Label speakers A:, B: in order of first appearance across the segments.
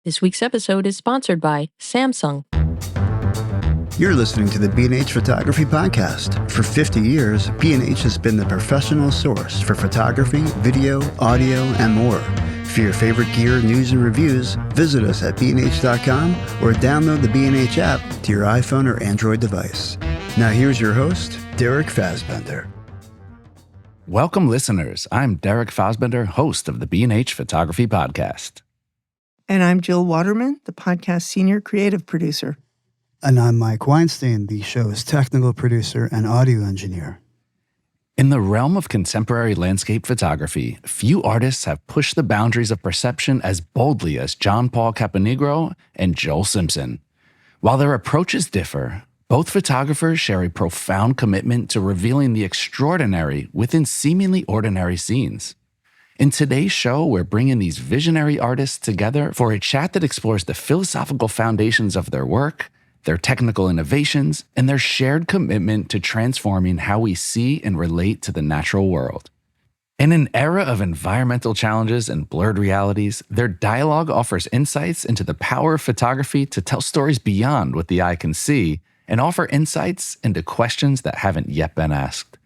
A: This week's episode is sponsored by Samsung.
B: You're listening to the B&H Photography Podcast. For 50 years, B&H has been the professional source for photography, video, audio, and more. For your favorite gear, news, and reviews, visit us at bnh.com or download the B&H app to your iPhone or Android device. Now here's your host, Derek Fassbender.
C: Welcome, listeners. I'm Derek Fassbender, host of the B&H Photography Podcast.
D: And I'm Jill Waterman, the podcast senior creative producer.
B: And I'm Mike Weinstein, the show's technical producer and audio engineer.
C: In the realm of contemporary landscape photography, few artists have pushed the boundaries of perception as boldly as John Paul Caponigro and Joel Simpson. While their approaches differ, both photographers share a profound commitment to revealing the extraordinary within seemingly ordinary scenes. In today's show, we're bringing these visionary artists together for a chat that explores the philosophical foundations of their work, their technical innovations, and their shared commitment to transforming how we see and relate to the natural world. In an era of environmental challenges and blurred realities, their dialogue offers insights into the power of photography to tell stories beyond what the eye can see and offer insights into questions that haven't yet been asked.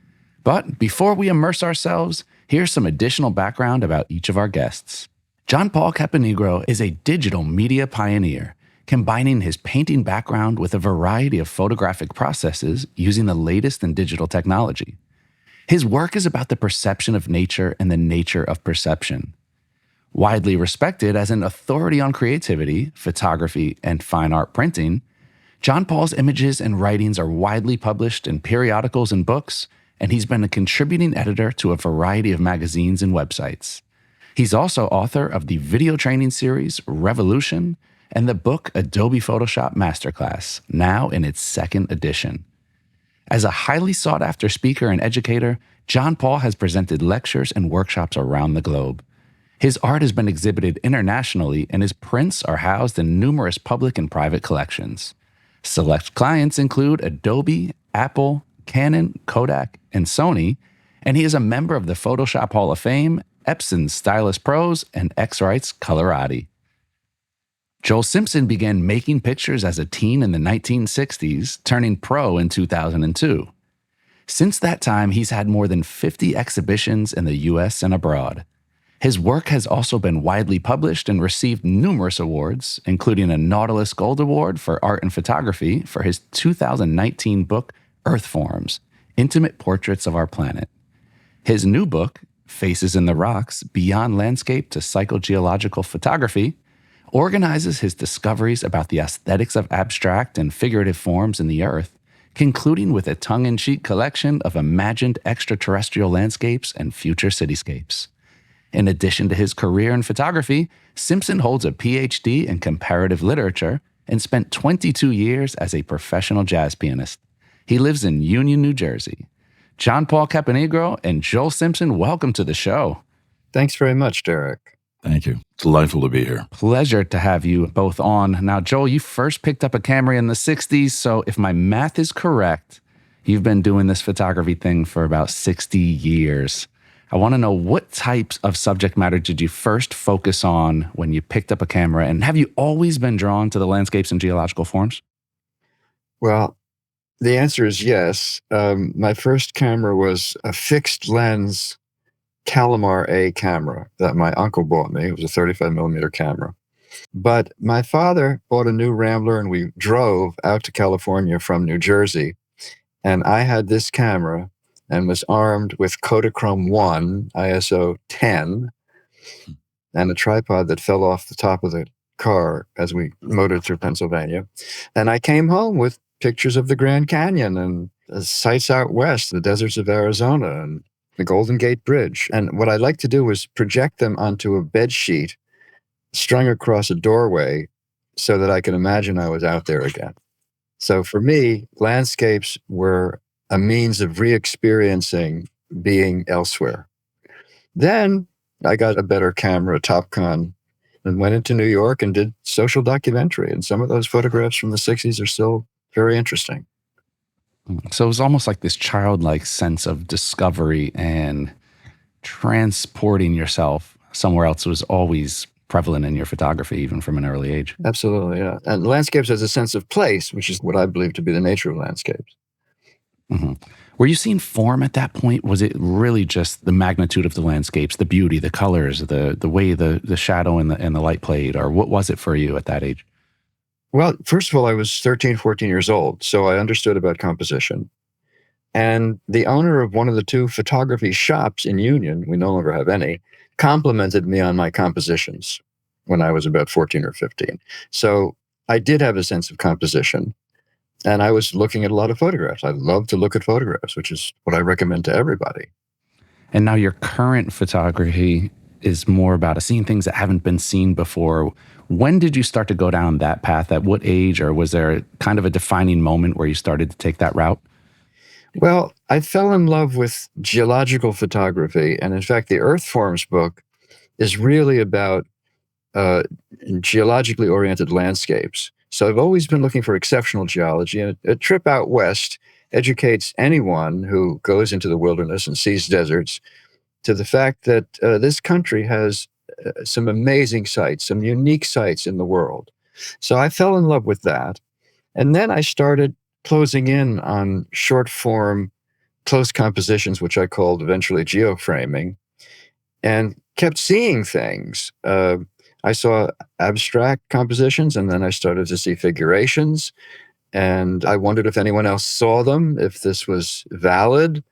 C: But before we immerse ourselves, here's some additional background about each of our guests. John Paul Caponigro is a digital media pioneer, combining his painting background with a variety of photographic processes using the latest in digital technology. His work is about the perception of nature and the nature of perception. Widely respected as an authority on creativity, photography, and fine art printing, John Paul's images and writings are widely published in periodicals and books, and he's been a contributing editor to a variety of magazines and websites. He's also author of the video training series Revolution and the book Adobe Photoshop Masterclass, now in its second edition. As a highly sought-after speaker and educator, John Paul has presented lectures and workshops around the globe. His art has been exhibited internationally, and his prints are housed in numerous public and private collections. Select clients include Adobe, Apple, Canon, Kodak, and Sony, and he is a member of the Photoshop Hall of Fame, Epson's Stylus Pros, and X-Rite's Colorati. Joel Simpson began making pictures as a teen in the 1960s, turning pro in 2002. Since that time, he's had more than 50 exhibitions in the U.S. and abroad. His work has also been widely published and received numerous awards, including a Nautilus Gold Award for Art and Photography for his 2019 book, Earth Forms, Intimate Portraits of Our Planet. His new book, Faces in the Rocks, Beyond Landscape to Psychogeological Photography, organizes his discoveries about the aesthetics of abstract and figurative forms in the earth, concluding with a tongue-in-cheek collection of imagined extraterrestrial landscapes and future cityscapes. In addition to his career in photography, Simpson holds a PhD in comparative literature and spent 22 years as a professional jazz pianist. He lives in Union, New Jersey. John Paul Caponigro and Joel Simpson, welcome to the show.
E: Thanks very much, Derek.
F: Thank you. Delightful to be here.
C: Pleasure to have you both on. Now, Joel, you first picked up a camera in the 60s, so if my math is correct, you've been doing this photography thing for about 60 years. I want to know, what types of subject matter did you first focus on when you picked up a camera, and have you always been drawn to the landscapes and geological forms?
E: Well, the answer is yes. My first camera was a fixed lens Calamar A camera that my uncle bought me. It was a 35 millimeter camera. But my father bought a new Rambler, and we drove out to California from New Jersey. And I had this camera and was armed with Kodachrome 1, ISO 10, and a tripod that fell off the top of the car as we motored through Pennsylvania. And I came home with pictures of the Grand Canyon and sites out west, the deserts of Arizona and the Golden Gate Bridge. And what I like to do was project them onto a bed sheet strung across a doorway so that I can imagine I was out there again. So for me, landscapes were a means of re-experiencing being elsewhere. Then I got a better camera, Topcon, and went into New York and did social documentary. And some of those photographs from the 60s are still very interesting.
C: So it was almost like this childlike sense of discovery and transporting yourself somewhere else was always prevalent in your photography, even from an early age.
E: Absolutely, yeah. And landscapes has a sense of place, which is what I believe to be the nature of landscapes.
C: Mm-hmm. Were you seeing form at that point? Was it really just the magnitude of the landscapes, the beauty, the colors, the way the shadow and the light played, or what was it for you at that age?
E: Well, first of all, I was 13, 14 years old, so I understood about composition. And the owner of one of the two photography shops in Union, we no longer have any, complimented me on my compositions when I was about 14 or 15. So I did have a sense of composition. And I was looking at a lot of photographs. I love to look at photographs, which is what I recommend to everybody.
C: And now your current photography is more about seeing things that haven't been seen before. When did you start to go down that path? At what age? Or was there kind of a defining moment where you started to take that route?
E: Well, I fell in love with geological photography. And in fact, the Earth Forms book is really about geologically oriented landscapes. So I've always been looking for exceptional geology. And a trip out west educates anyone who goes into the wilderness and sees deserts to the fact that this country has some amazing sites, some unique sites in the world. So I fell in love with that. And then I started closing in on short form, close compositions, which I called eventually geoframing, and kept seeing things. I saw abstract compositions, and then I started to see figurations. And I wondered if anyone else saw them, if this was valid.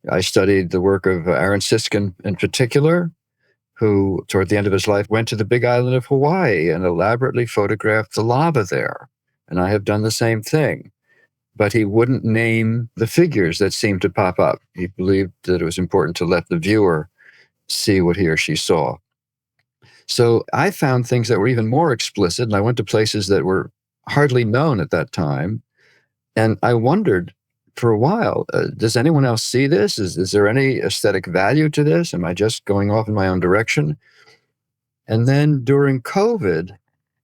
E: I studied the work of Aaron Siskind in particular, who, toward the end of his life, went to the big island of Hawaii and elaborately photographed the lava there. And I have done the same thing. But he wouldn't name the figures that seemed to pop up. He believed that it was important to let the viewer see what he or she saw. So I found things that were even more explicit, and I went to places that were hardly known at that time. And I wondered for a while, does anyone else see this? Is there any aesthetic value to this? Am I just going off in my own direction? And then during COVID,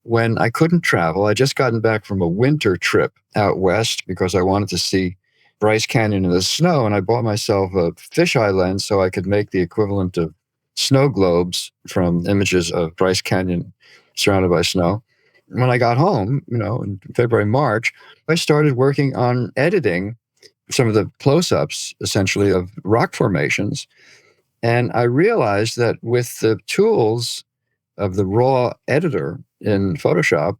E: when I couldn't travel, I just gotten back from a winter trip out west because I wanted to see Bryce Canyon in the snow, and I bought myself a fisheye lens so I could make the equivalent of snow globes from images of Bryce Canyon surrounded by snow. When I got home, in February, March, I started working on editing some of the close-ups, essentially, of rock formations. And I realized that with the tools of the raw editor in Photoshop,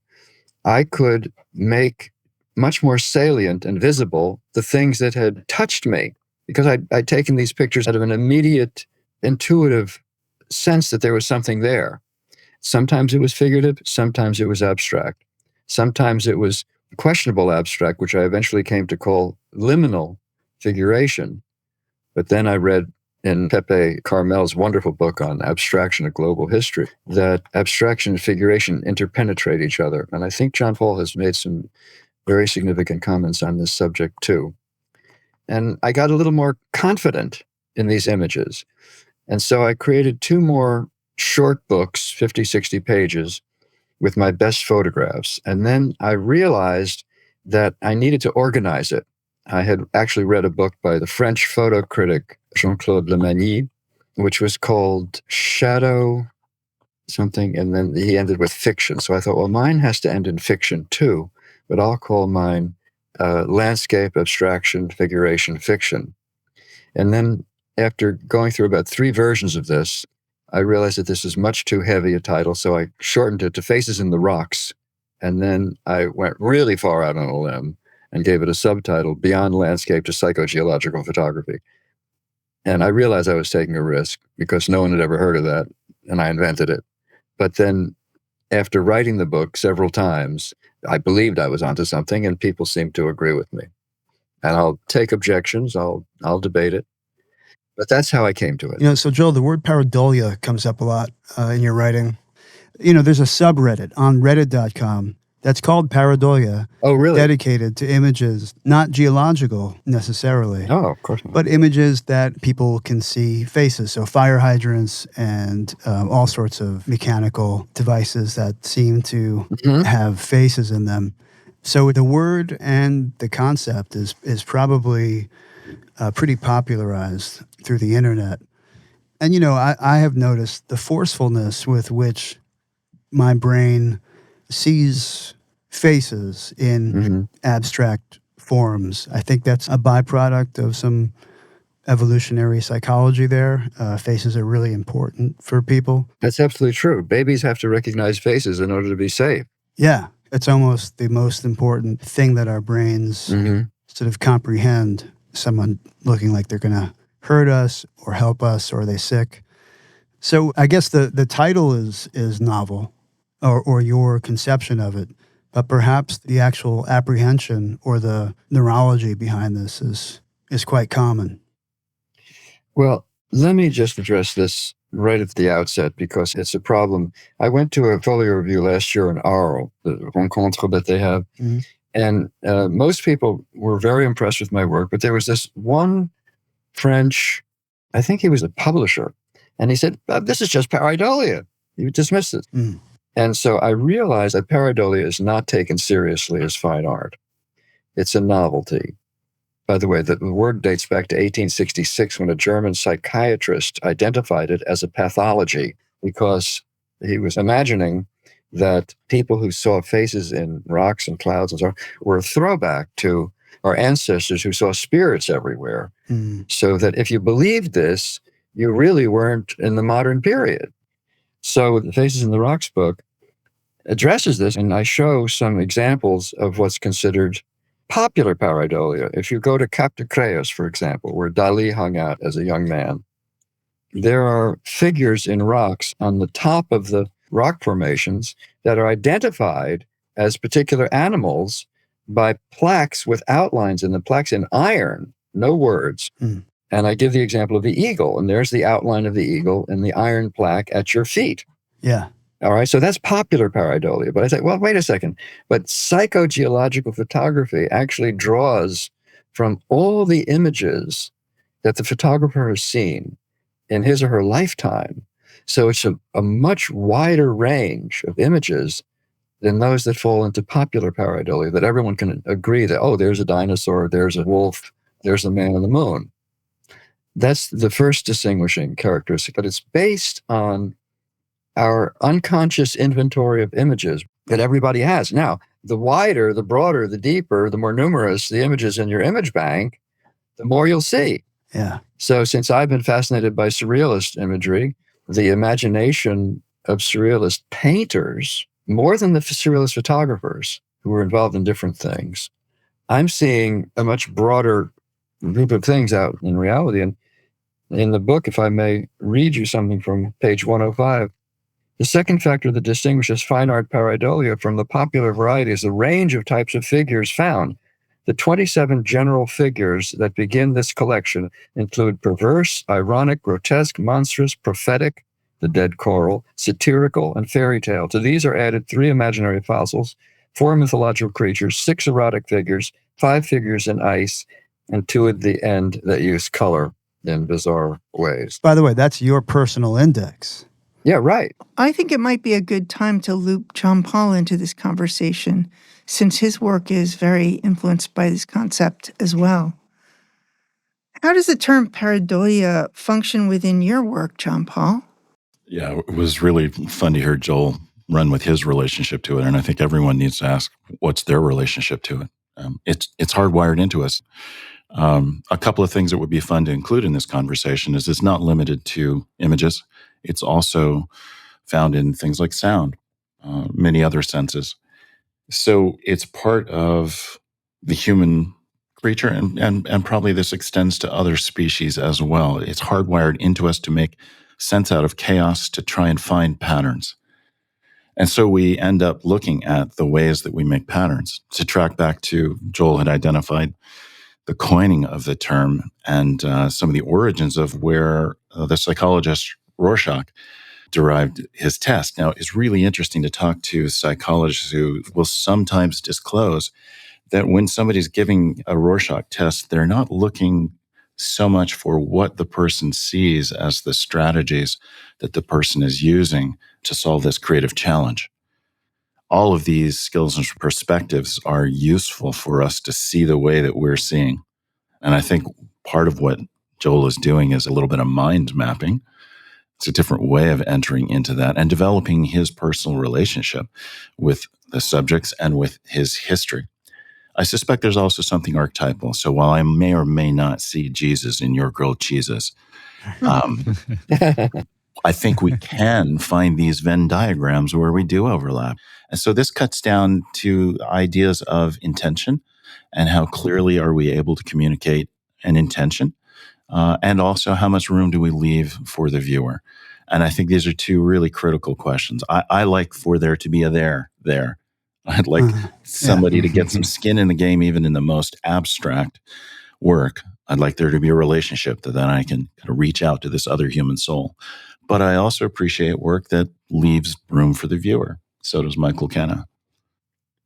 E: I could make much more salient and visible the things that had touched me, because I'd taken these pictures out of an immediate, intuitive sense that there was something there. Sometimes it was figurative, sometimes it was abstract. Sometimes it was questionable abstract, which I eventually came to call liminal figuration. But then I read in Pepe Carmel's wonderful book on abstraction, a global history, that abstraction and figuration interpenetrate each other. And I think John Paul has made some very significant comments on this subject too. And I got a little more confident in these images. And so I created two more short books, 50, 60 pages, with my best photographs. And then I realized that I needed to organize it. I had actually read a book by the French photo critic Jean-Claude Lemagny, which was called Shadow something, and then he ended with fiction. So I thought, well, mine has to end in fiction too, but I'll call mine landscape, abstraction, figuration, fiction. And then after going through about 3 versions of this, I realized that this is much too heavy a title, so I shortened it to Faces in the Rocks. And then I went really far out on a limb and gave it a subtitle, Beyond Landscape to Psychogeological Photography. And I realized I was taking a risk because no one had ever heard of that, and I invented it. But then after writing the book several times, I believed I was onto something, and people seemed to agree with me. And I'll take objections, I'll debate it. But that's how I came to it.
B: So Joel, the word pareidolia comes up a lot in your writing. There's a subreddit on reddit.com that's called Pareidolia.
E: Oh, really?
B: Dedicated to images, not geological necessarily.
E: Oh, of course not.
B: But images that people can see faces. So fire hydrants and all sorts of mechanical devices that seem to have faces in them. So the word and the concept is probably pretty popularized through the internet. And, I have noticed the forcefulness with which my brain sees faces in
E: Mm-hmm.
B: abstract forms. I think that's a byproduct of some evolutionary psychology there. Faces are really important for people.
E: That's absolutely true. Babies have to recognize faces in order to be safe.
B: Yeah, it's almost the most important thing that our brains
E: Mm-hmm.
B: sort of comprehend. Someone looking like they're going to hurt us or help us, or are they sick? So I guess the title is novel, or your conception of it, but perhaps the actual apprehension or the neurology behind this is quite common.
E: Well, let me just address this right at the outset because it's a problem. I went to a folio review last year in Arles, the rencontre that they have,
B: Mhm.
E: and most people were very impressed with my work, but there was this one French, I think he was a publisher, and he said, this is just pareidolia. You dismissed it.
B: Mm.
E: And so I realized that pareidolia is not taken seriously as fine art. It's a novelty. By the way, the word dates back to 1866 when a German psychiatrist identified it as a pathology because he was imagining that people who saw faces in rocks and clouds and so on were a throwback to our ancestors who saw spirits everywhere.
B: Mm.
E: So that if you believed this, you really weren't in the modern period. So the Faces in the Rocks book addresses this, and I show some examples of what's considered popular pareidolia. If you go to Cap de Creus, for example, where Dali hung out as a young man, there are figures in rocks on the top of the rock formations that are identified as particular animals by plaques with outlines in the plaques in iron, no words.
B: Mm.
E: And I give the example of the eagle, and there's the outline of the eagle and the iron plaque at your feet.
B: Yeah.
E: All right, so that's popular pareidolia. But I say, well, wait a second. But psychogeological photography actually draws from all the images that the photographer has seen in his or her lifetime. So it's a much wider range of images than those that fall into popular pareidolia, that everyone can agree that, oh, there's a dinosaur, there's a wolf, there's a man on the moon. That's the first distinguishing characteristic, but it's based on our unconscious inventory of images that everybody has. Now, the wider, the broader, the deeper, the more numerous the images in your image bank, the more you'll see.
B: Yeah.
E: So since I've been fascinated by surrealist imagery, the imagination of surrealist painters, more than the surrealist photographers who were involved in different things, I'm seeing a much broader group of things out in reality. And in the book, if I may read you something from page 105, the second factor that distinguishes fine art pareidolia from the popular variety is the range of types of figures found. The 27 general figures that begin this collection include perverse, ironic, grotesque, monstrous, prophetic, the dead coral, satirical, and fairy tale. To these are added 3 imaginary fossils, 4 mythological creatures, 6 erotic figures, 5 figures in ice, and 2 at the end that use color in bizarre ways.
B: By the way, that's your personal index.
E: Yeah, right.
D: I think it might be a good time to loop John Paul into this conversation, since his work is very influenced by this concept as well. How does the term pareidolia function within your work, John Paul?
F: Yeah, it was really fun to hear Joel run with his relationship to it. And I think everyone needs to ask what's their relationship to it. It's hardwired into us. A couple of things that would be fun to include in this conversation is it's not limited to images. It's also found in things like sound, many other senses. So it's part of the human creature, and probably this extends to other species as well. It's hardwired into us to make sense out of chaos, to try and find patterns. And so we end up looking at the ways that we make patterns. To track back to, Joel had identified the coining of the term and some of the origins of where the psychologist Rorschach derived his test. Now, it's really interesting to talk to psychologists who will sometimes disclose that when somebody's giving a Rorschach test, they're not looking so much for what the person sees as the strategies that the person is using to solve this creative challenge. All of these skills and perspectives are useful for us to see the way that we're seeing. And I think part of what Joel is doing is a little bit of mind mapping It's a different way of entering into that and developing his personal relationship with the subjects and with his history. I suspect there's also something archetypal. So while I may or may not see Jesus in your grilled cheeses, I think we can find these Venn diagrams where we do overlap. And so this cuts down to ideas of intention and how clearly are we able to communicate an intention, and also how much room do we leave for the viewer. And I think these are two really critical questions. I like for there to be a there. I'd like somebody to get some skin in the game, even in the most abstract work. I'd like there to be a relationship that then I can kind of reach out to this other human soul. But I also appreciate work that leaves room for the viewer. So does Michael Kenna.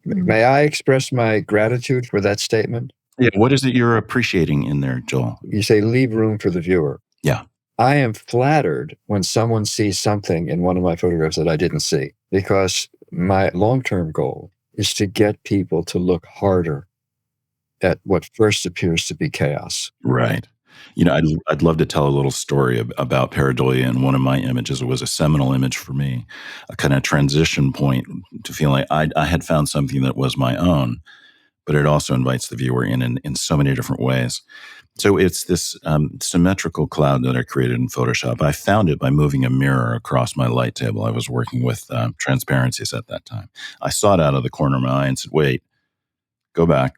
E: May I express my gratitude for that statement?
F: Yeah. What is it you're appreciating in there, Joel?
E: You say leave room for the viewer.
F: Yeah.
E: I am flattered when someone sees something in one of my photographs that I didn't see, because my long-term goal is to get people to look harder at what first appears to be chaos.
F: Right. You know, I'd love to tell a little story about Pareidolia, and one of my images. It was a seminal image for me, a kind of transition point to feel like I had found something that was my own, but it also invites the viewer in so many different ways. So it's this symmetrical cloud that I created in Photoshop. I found it by moving a mirror across my light table. I was working with transparencies at that time. I saw it out of the corner of my eye and said, wait, go back.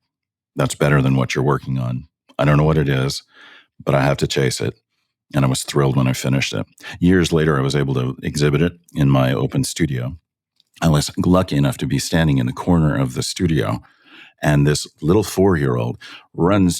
F: That's better than what you're working on. I don't know what it is, but I have to chase it. And I was thrilled when I finished it. Years later, I was able to exhibit it in my open studio. I was lucky enough to be standing in the corner of the studio, and this little 4-year-old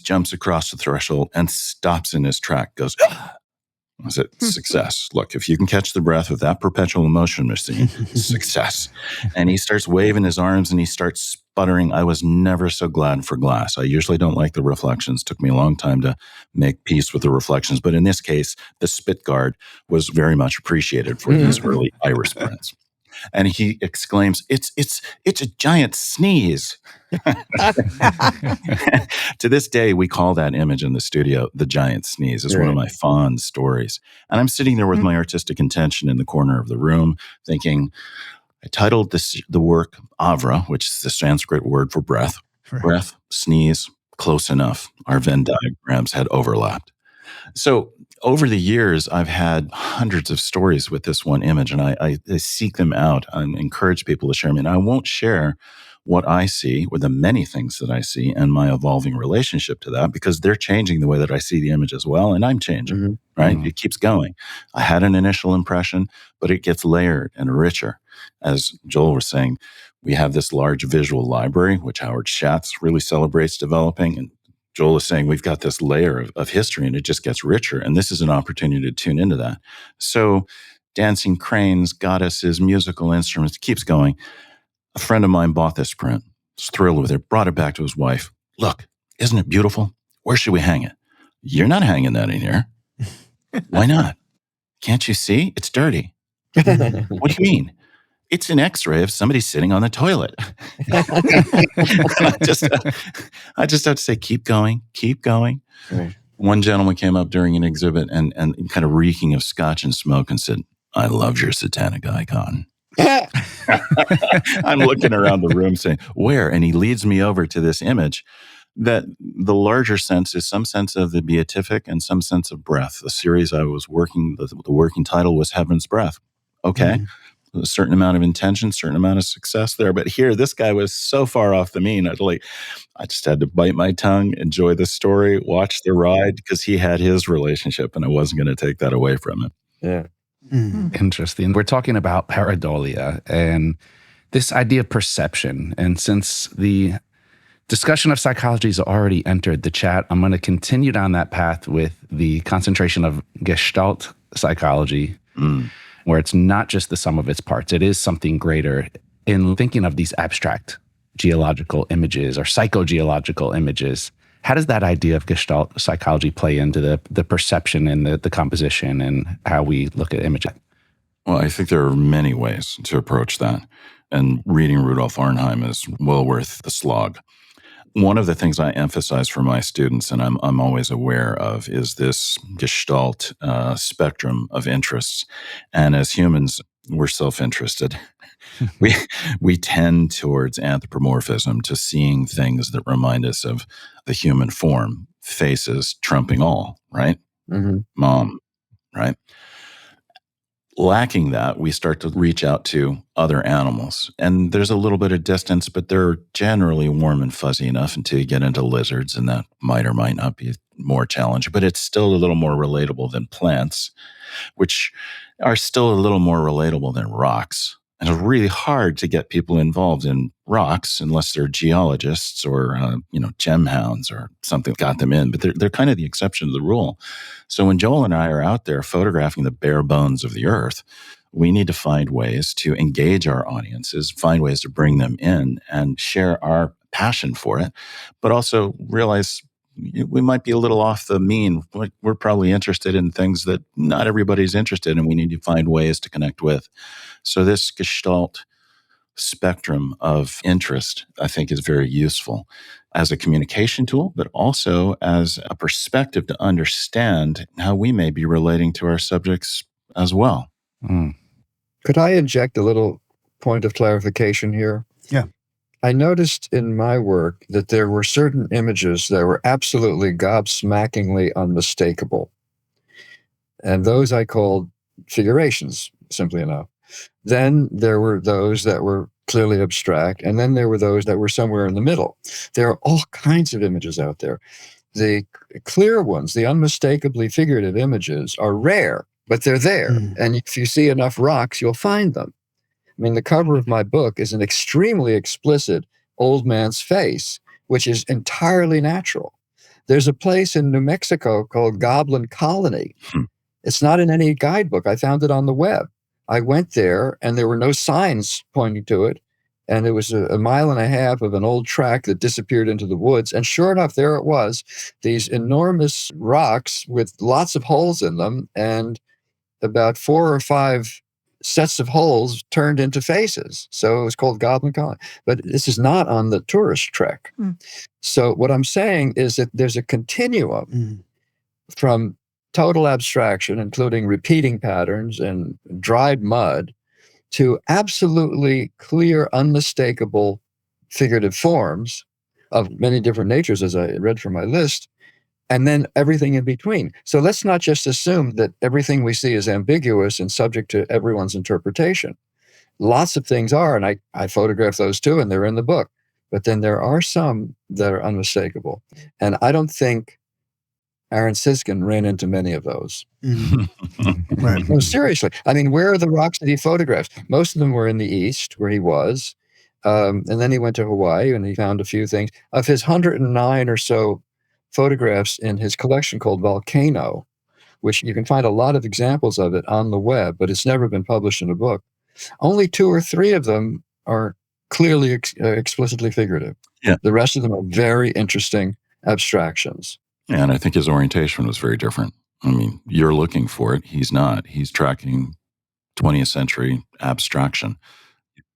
F: jumps across the threshold and stops in his track, goes, I said, success. Look, if you can catch the breath with that perpetual motion machine, success. And he starts waving his arms and he starts sputtering. I was never so glad for glass. I usually don't like the reflections. It took me a long time to make peace with the reflections. But in this case, the spit guard was very much appreciated for these early iris prints. And he exclaims, it's a giant sneeze. To this day, we call that image in the studio the giant sneeze. It's one of my fond stories. And I'm sitting there with my artistic intention in the corner of the room thinking, I titled the work Avra, which is the Sanskrit word for breath. Right. Breath, sneeze, close enough. Our Venn diagrams had overlapped. So over the years, I've had hundreds of stories with this one image, and I seek them out. I encourage people to share them. And I won't share what I see or the many things that I see and my evolving relationship to that, because they're changing the way that I see the image as well, and I'm changing, right? It keeps going. I had an initial impression, but it gets layered and richer. As Joel was saying, we have this large visual library, which Howard Schatz really celebrates developing, and Joel is saying we've got this layer of history and it just gets richer. And this is an opportunity to tune into that. So dancing cranes, goddesses, musical instruments, keeps going. A friend of mine bought this print, was thrilled with it, brought it back to his wife. Look, isn't it beautiful? Where should we hang it? You're not hanging that in here. Why not? Can't you see? It's dirty. What do you mean? It's an X-ray of somebody sitting on the toilet. I just have to say, keep going, keep going. Right. One gentleman came up during an exhibit and kind of reeking of scotch and smoke and said, I love your satanic icon. I'm looking around the room saying, where? And he leads me over to this image that the larger sense is some sense of the beatific and some sense of breath. The series I was working, the working title was Heaven's Breath. Okay. A certain amount of intention, certain amount of success there. But here, this guy was so far off the mean. I just had to bite my tongue, enjoy the story, watch the ride, because he had his relationship and I wasn't going to take that away from him.
E: Yeah.
C: Interesting. We're talking about pareidolia and this idea of perception. And since the discussion of psychology has already entered the chat, I'm going to continue down that path with the concentration of Gestalt psychology, where it's not just the sum of its parts. It is something greater in thinking of these abstract geological images or psychogeological images. How does that idea of Gestalt psychology play into the perception and the composition and how we look at images?
F: Well, I think there are many ways to approach that. And reading Rudolf Arnheim is well worth the slog. One of the things I emphasize for my students, and I'm always aware of, is this Gestalt spectrum of interests. And as humans, we're self-interested. we tend towards anthropomorphism, to seeing things that remind us of the human form, faces trumping all, right?
E: Mm-hmm.
F: Mom, right? Lacking that, we start to reach out to other animals. And there's a little bit of distance, but they're generally warm and fuzzy enough until you get into lizards, and that might or might not be more challenging. But it's still a little more relatable than plants, which are still a little more relatable than rocks. And it's really hard to get people involved in rocks unless they're geologists or, gem hounds or something got them in. But they're kind of the exception to the rule. So when Joel and I are out there photographing the bare bones of the earth, we need to find ways to engage our audiences, find ways to bring them in and share our passion for it, but also realize we might be a little off the mean. We're probably interested in things that not everybody's interested in, and we need to find ways to connect with. So this Gestalt spectrum of interest, I think, is very useful as a communication tool, but also as a perspective to understand how we may be relating to our subjects as well.
C: Mm.
E: Could I inject a little point of clarification here?
B: Yeah.
E: I noticed in my work that there were certain images that were absolutely gobsmackingly unmistakable. And those I called figurations, simply enough. Then there were those that were clearly abstract, and then there were those that were somewhere in the middle. There are all kinds of images out there. The clear ones, the unmistakably figurative images, are rare, but they're there. And if you see enough rocks, you'll find them. I mean, the cover of my book is an extremely explicit old man's face, which is entirely natural. There's a place in New Mexico called Goblin Colony. It's not in any guidebook. I found it on the web. I went there, and there were no signs pointing to it. And it was a mile and a half of an old track that disappeared into the woods. And sure enough, there it was, these enormous rocks with lots of holes in them, and about 4 or 5 sets of holes turned into faces. So it was called Goblin Colony. But this is not on the tourist trek. So what I'm saying is that there's a continuum from total abstraction, including repeating patterns and dried mud, to absolutely clear, unmistakable figurative forms of many different natures, as I read from my list, and then everything in between. So let's not just assume that everything we see is ambiguous and subject to everyone's interpretation. Lots of things are, and I photograph those too, and they're in the book. But then there are some that are unmistakable. And I don't think Aaron Siskind ran into many of those.
B: Right.
E: No, seriously. I mean, where are the rocks that he photographed? Most of them were in the East, where he was. And then he went to Hawaii, and he found a few things. Of his 109 or so photographs in his collection called Volcano, which you can find a lot of examples of it on the web, but it's never been published in a book. Only 2 or 3 of them are clearly explicitly figurative.
F: Yeah.
E: The rest of them are very interesting abstractions.
F: Yeah, and I think his orientation was very different. I mean, you're looking for it. He's not. He's tracking 20th century abstraction.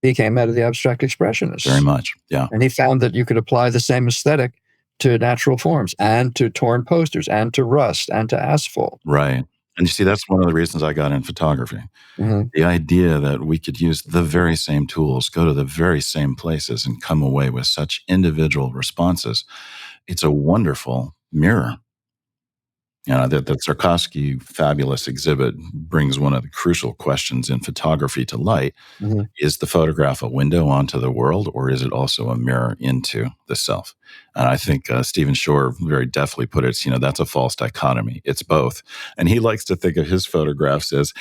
E: He came out of the abstract expressionists.
F: Very much, yeah.
E: And he found that you could apply the same aesthetic to natural forms and to torn posters and to rust and to asphalt.
F: Right. And you see, that's one of the reasons I got in photography. The idea that we could use the very same tools, go to the very same places, and come away with such individual responses. It's a wonderful mirror. That Tsarkovsky fabulous exhibit brings one of the crucial questions in photography to light. Is the photograph a window onto the world, or is it also a mirror into the self? And I think Stephen Shore very deftly put it, that's a false dichotomy. It's both. And he likes to think of his photographs as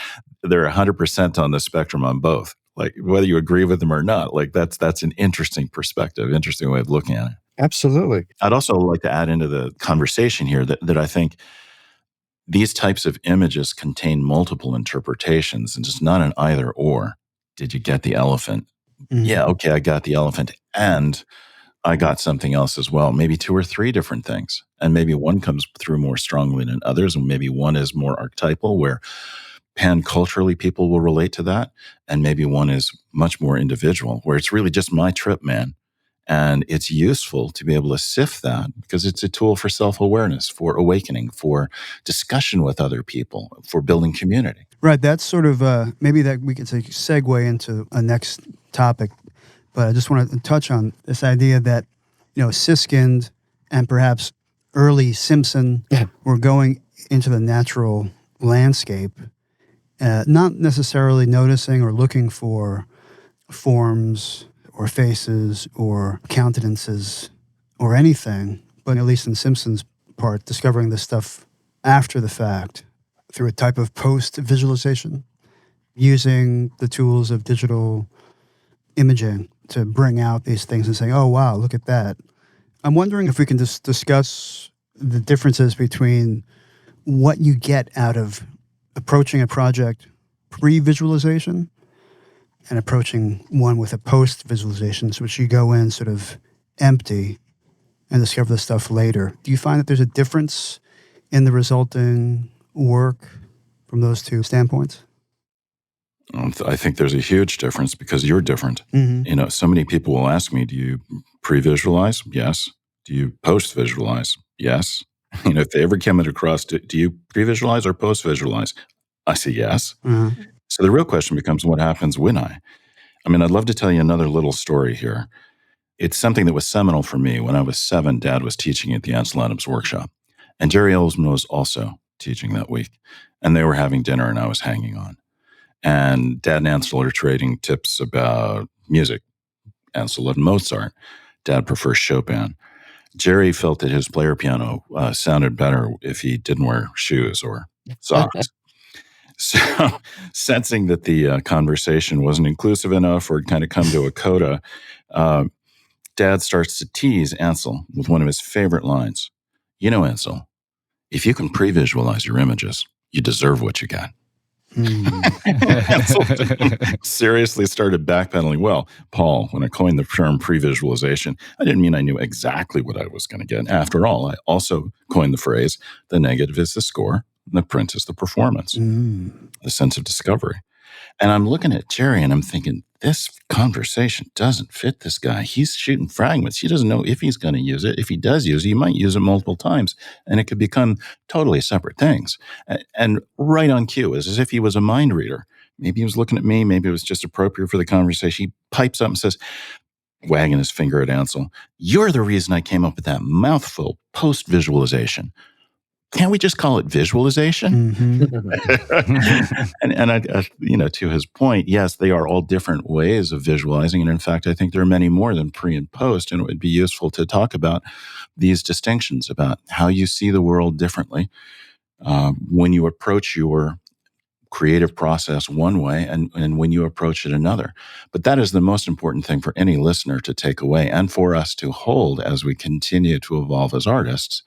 F: they're 100% on the spectrum on both. Like, whether you agree with them or not, like that's an interesting perspective, interesting way of looking at it.
E: Absolutely.
F: I'd also like to add into the conversation here that I think these types of images contain multiple interpretations, and it's not an either or. Did you get the elephant? Yeah, okay, I got the elephant, and I got something else as well. Maybe 2 or 3 different things. And maybe one comes through more strongly than others, and maybe one is more archetypal, where pan-culturally people will relate to that, and maybe one is much more individual, where it's really just my trip, man. And it's useful to be able to sift that because it's a tool for self-awareness, for awakening, for discussion with other people, for building community.
B: Right. That's sort of maybe that we could say segue into a next topic, but I just want to touch on this idea that, Siskind and perhaps early Simpson were going into the natural landscape, not necessarily noticing or looking for forms or faces or countenances or anything, but at least in Simpson's part, discovering this stuff after the fact through a type of post-visualization, using the tools of digital imaging to bring out these things and saying, oh, wow, look at that. I'm wondering if we can just discuss the differences between what you get out of approaching a project pre-visualization and approaching one with a post-visualization, so which you go in sort of empty and discover the stuff later. Do you find that there's a difference in the resulting work from those two standpoints?
F: I think there's a huge difference because you're different.
B: Mm-hmm.
F: So many people will ask me, do you pre-visualize? Yes. Do you post-visualize? Yes. If they ever come across, do you pre-visualize or post-visualize? I say yes.
B: Uh-huh.
F: So the real question becomes, what happens when I'd love to tell you another little story here. It's something that was seminal for me. When I was 7, Dad was teaching at the Ansel Adams workshop. And Jerry Ellsman was also teaching that week. And they were having dinner and I was hanging on. And Dad and Ansel are trading tips about music. Ansel loved Mozart. Dad prefers Chopin. Jerry felt that his player piano sounded better if he didn't wear shoes or socks. So, sensing that the conversation wasn't inclusive enough or had kind of come to a coda, Dad starts to tease Ansel with one of his favorite lines. Ansel, if you can pre-visualize your images, you deserve what you got. Ansel seriously started backpedaling. Well, Paul, when I coined the term pre-visualization, I didn't mean I knew exactly what I was going to get. After all, I also coined the phrase, the negative is the score, and the print is the performance, the sense of discovery. And I'm looking at Jerry and I'm thinking, this conversation doesn't fit this guy. He's shooting fragments. He doesn't know if he's going to use it. If he does use it, he might use it multiple times and it could become totally separate things. And right on cue, as if he was a mind reader. Maybe he was looking at me. Maybe it was just appropriate for the conversation. He pipes up and says, wagging his finger at Ansel, you're the reason I came up with that mouthful post-visualization. Can't we just call it visualization? And I, to his point, yes, they are all different ways of visualizing. And in fact, I think there are many more than pre and post. And it would be useful to talk about these distinctions, about how you see the world differently when you approach your creative process one way and when you approach it another. But that is the most important thing for any listener to take away and for us to hold as we continue to evolve as artists.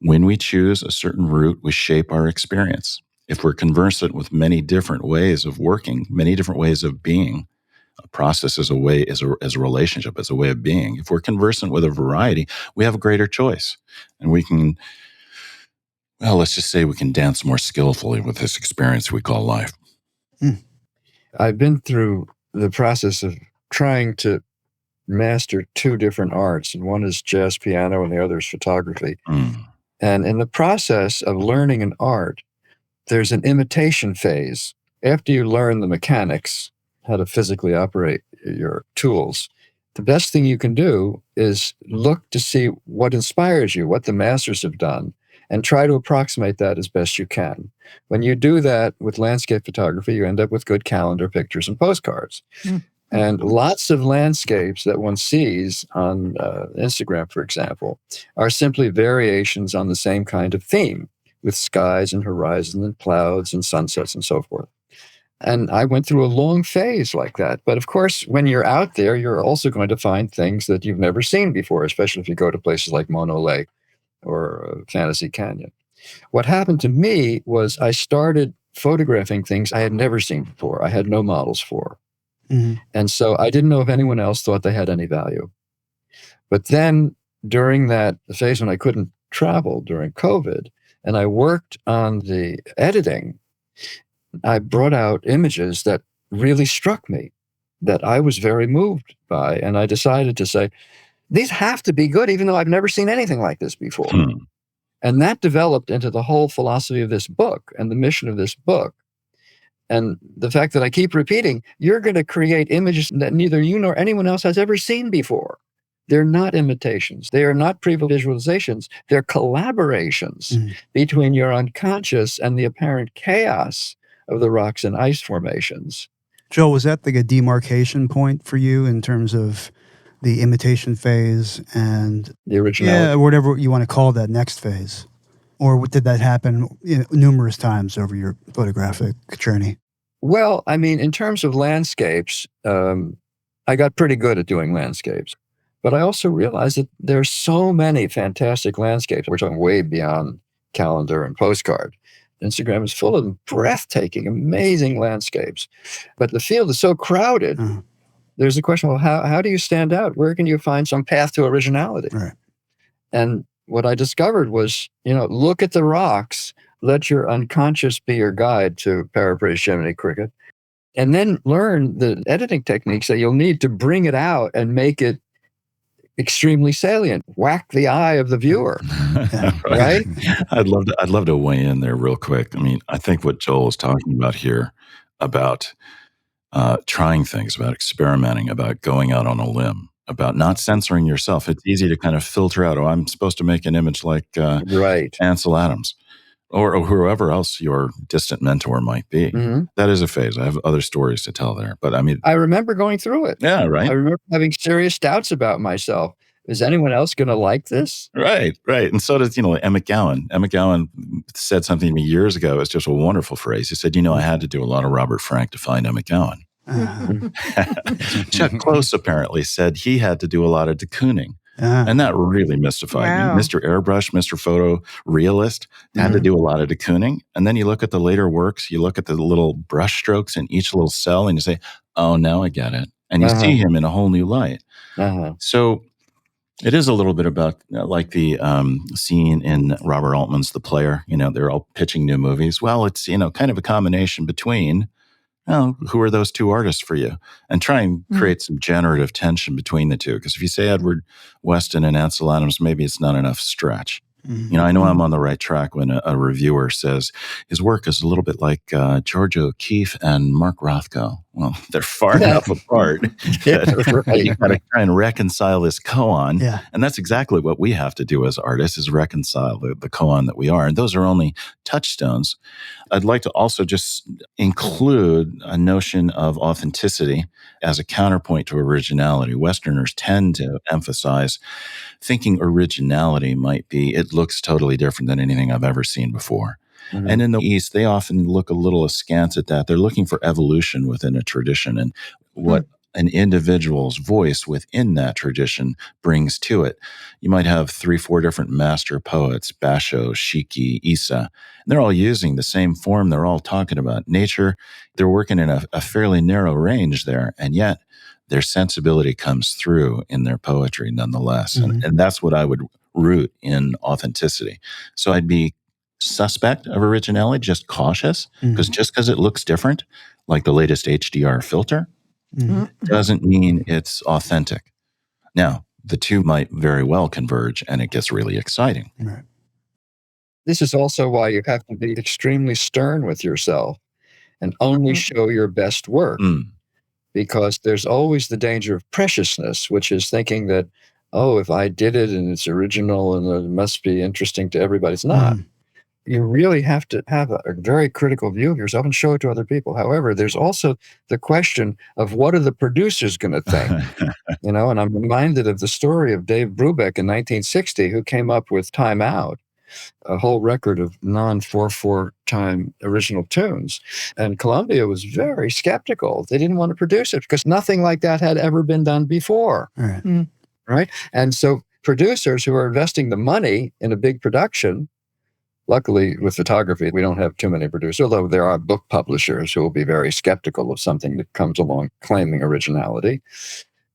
F: When we choose a certain route, we shape our experience. If we're conversant with many different ways of working, many different ways of being, a process is a way, is a relationship, is a way of being. If we're conversant with a variety, we have a greater choice. And we can, let's just say we can dance more skillfully with this experience we call life.
E: I've been through the process of trying to master 2 different arts, and one is jazz piano and the other is photography. And in the process of learning an art, there's an imitation phase. After you learn the mechanics, how to physically operate your tools, the best thing you can do is look to see what inspires you, what the masters have done, and try to approximate that as best you can. When you do that with landscape photography, you end up with good calendar pictures and postcards. And lots of landscapes that one sees on Instagram, for example, are simply variations on the same kind of theme, with skies and horizons and clouds and sunsets and so forth. And I went through a long phase like that. But of course, when you're out there, you're also going to find things that you've never seen before, especially if you go to places like Mono Lake or Fantasy Canyon. What happened to me was I started photographing things I had never seen before. I had no models for. And so I didn't know if anyone else thought they had any value. But then during the phase when I couldn't travel during COVID, and I worked on the editing, I brought out images that really struck me. that I was very moved by. And I decided to say, these have to be good, even though I've never seen anything like this before. And that developed into the whole philosophy of this book and the mission of this book. And the fact that I keep repeating, you're going to create images that neither you nor anyone else has ever seen before. They're not imitations. They are not pre-visualizations. They're collaborations between your unconscious and the apparent chaos of the rocks and ice formations.
B: Joel, was that like a demarcation point for you in terms of the imitation phase and
E: the originality?
B: Yeah, whatever you want to call that next phase? Or did that happen numerous times over your photographic journey?
E: Well, I mean, in terms of landscapes, I got pretty good at doing landscapes. But I also realized that there's so many fantastic landscapes. We're talking way beyond calendar and postcard. Instagram is full of breathtaking, amazing landscapes. But the field is so crowded. There's a question, well, how do you stand out? Where can you find some path to originality?
B: Right.
E: And what I discovered was, look at the rocks, let your unconscious be your guide, to paraphrase Jiminy Cricket, and then learn the editing techniques that you'll need to bring it out and make it extremely salient. Whack the eye of the viewer, right?
F: I'd love to weigh in there real quick. I mean, I think what Joel is talking about here, about trying things, about experimenting, about going out on a limb, about not censoring yourself. It's easy to kind of filter out, I'm supposed to make an image like Ansel Adams or whoever else your distant mentor might be. That is a phase. I have other stories to tell there. But I mean,
E: I remember going through it.
F: Yeah, right.
E: I remember having serious doubts about myself. Is anyone else going to like this?
F: Right. And so does, Emmett Gowan. Emmett Gowan said something to me years ago. It's just a wonderful phrase. He said, I had to do a lot of Robert Frank to find Emmett Gowan. Chuck Close apparently said he had to do a lot of de Kooning. And that really mystified me. Mr. Airbrush, Mr. Photo Realist had to do a lot of de Kooning. And then you look at the later works, you look at the little brush strokes in each little cell and you say, oh, now I get it. And you see him in a whole new light. So it is a little bit about like the scene in Robert Altman's The Player. They're all pitching new movies. Well, it's, kind of a combination between who are those two artists for you? And try and create some generative tension between the two. Because if you say Edward Weston and Ansel Adams, maybe it's not enough stretch. I know I'm on the right track when a reviewer says his work is a little bit like George O'Keeffe and Mark Rothko. Well, they're far enough apart that you got to try and reconcile this koan. And that's exactly what we have to do as artists, is reconcile the koan that we are. And those are only touchstones. I'd like to also just include a notion of authenticity as a counterpoint to originality. Westerners tend to emphasize thinking originality might be, it looks totally different than anything I've ever seen before. And in the East, they often look a little askance at that. They're looking for evolution within a tradition and what an individual's voice within that tradition brings to it. You might have 3-4 different master poets, Basho, Shiki, Isa, and they're all using the same form. They're all talking about nature. They're working in a fairly narrow range there, and yet their sensibility comes through in their poetry nonetheless. And that's what I would root in authenticity. So I'd be suspect of originality, just cautious, because just because it looks different, like the latest HDR filter, doesn't mean it's authentic. Now, the two might very well converge and it gets really exciting.
E: This is also why you have to be extremely stern with yourself and only show your best work. Because there's always the danger of preciousness, which is thinking that, if I did it and it's original and it must be interesting to everybody. It's not. You really have to have a very critical view of yourself and show it to other people. However, there's also the question of what are the producers going to think? And I'm reminded of the story of Dave Brubeck in 1960, who came up with Time Out, a whole record of non-4/4 time original tunes. And Columbia was very skeptical. They didn't want to produce it because nothing like that had ever been done before. Right? And so producers who are investing the money in a big production, luckily with photography, we don't have too many producers, although there are book publishers who will be very skeptical of something that comes along claiming originality.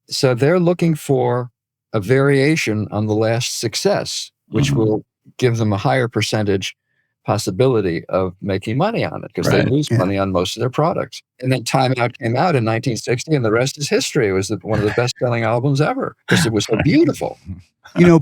E: So they're looking for a variation on the last success, which will give them a higher percentage possibility of making money on it, because they lose money on most of their products. And then Time Out came out in 1960, and the rest is history. It was one of the best-selling albums ever because it was so beautiful.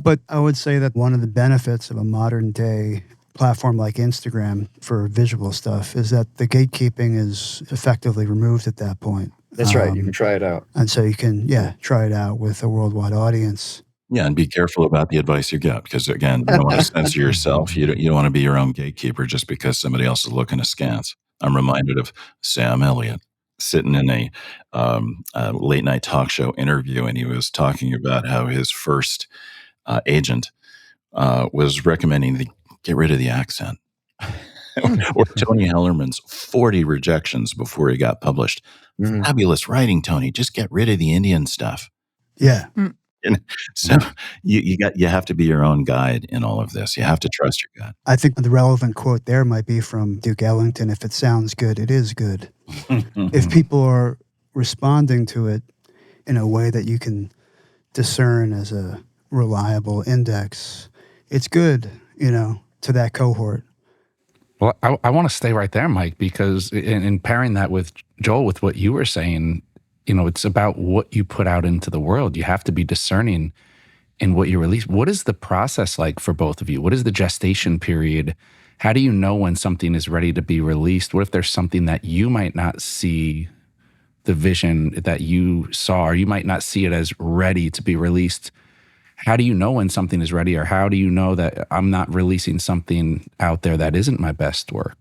B: But I would say that one of the benefits of a modern day platform like Instagram for visual stuff is that the gatekeeping is effectively removed at that point.
E: That's right. You can try it out.
B: And so you can, try it out with a worldwide audience.
F: Yeah, and be careful about the advice you get because, again, you don't want to censor yourself. You don't want to be your own gatekeeper just because somebody else is looking askance. I'm reminded of Sam Elliott sitting in a late-night talk show interview, and he was talking about how his first agent was recommending to get rid of the accent. Or Tony Hellerman's 40 rejections before he got published.
E: Mhm.
F: Fabulous writing, Tony. Just get rid of the Indian stuff.
B: Yeah.
F: And so you have to be your own guide in all of this. You have to trust your gut.
B: I think the relevant quote there might be from Duke Ellington, if it sounds good, it is good. If people are responding to it in a way that you can discern as a reliable index, it's good, to that cohort.
C: Well, I want to stay right there, Mike, because in pairing that with Joel, with what you were saying, it's about what you put out into the world. You have to be discerning in what you release. What is the process like for both of you? What is the gestation period? How do you know when something is ready to be released? What if there's something that you might not see the vision that you saw, or you might not see it as ready to be released? How do you know when something is ready, or how do you know that I'm not releasing something out there that isn't my best work?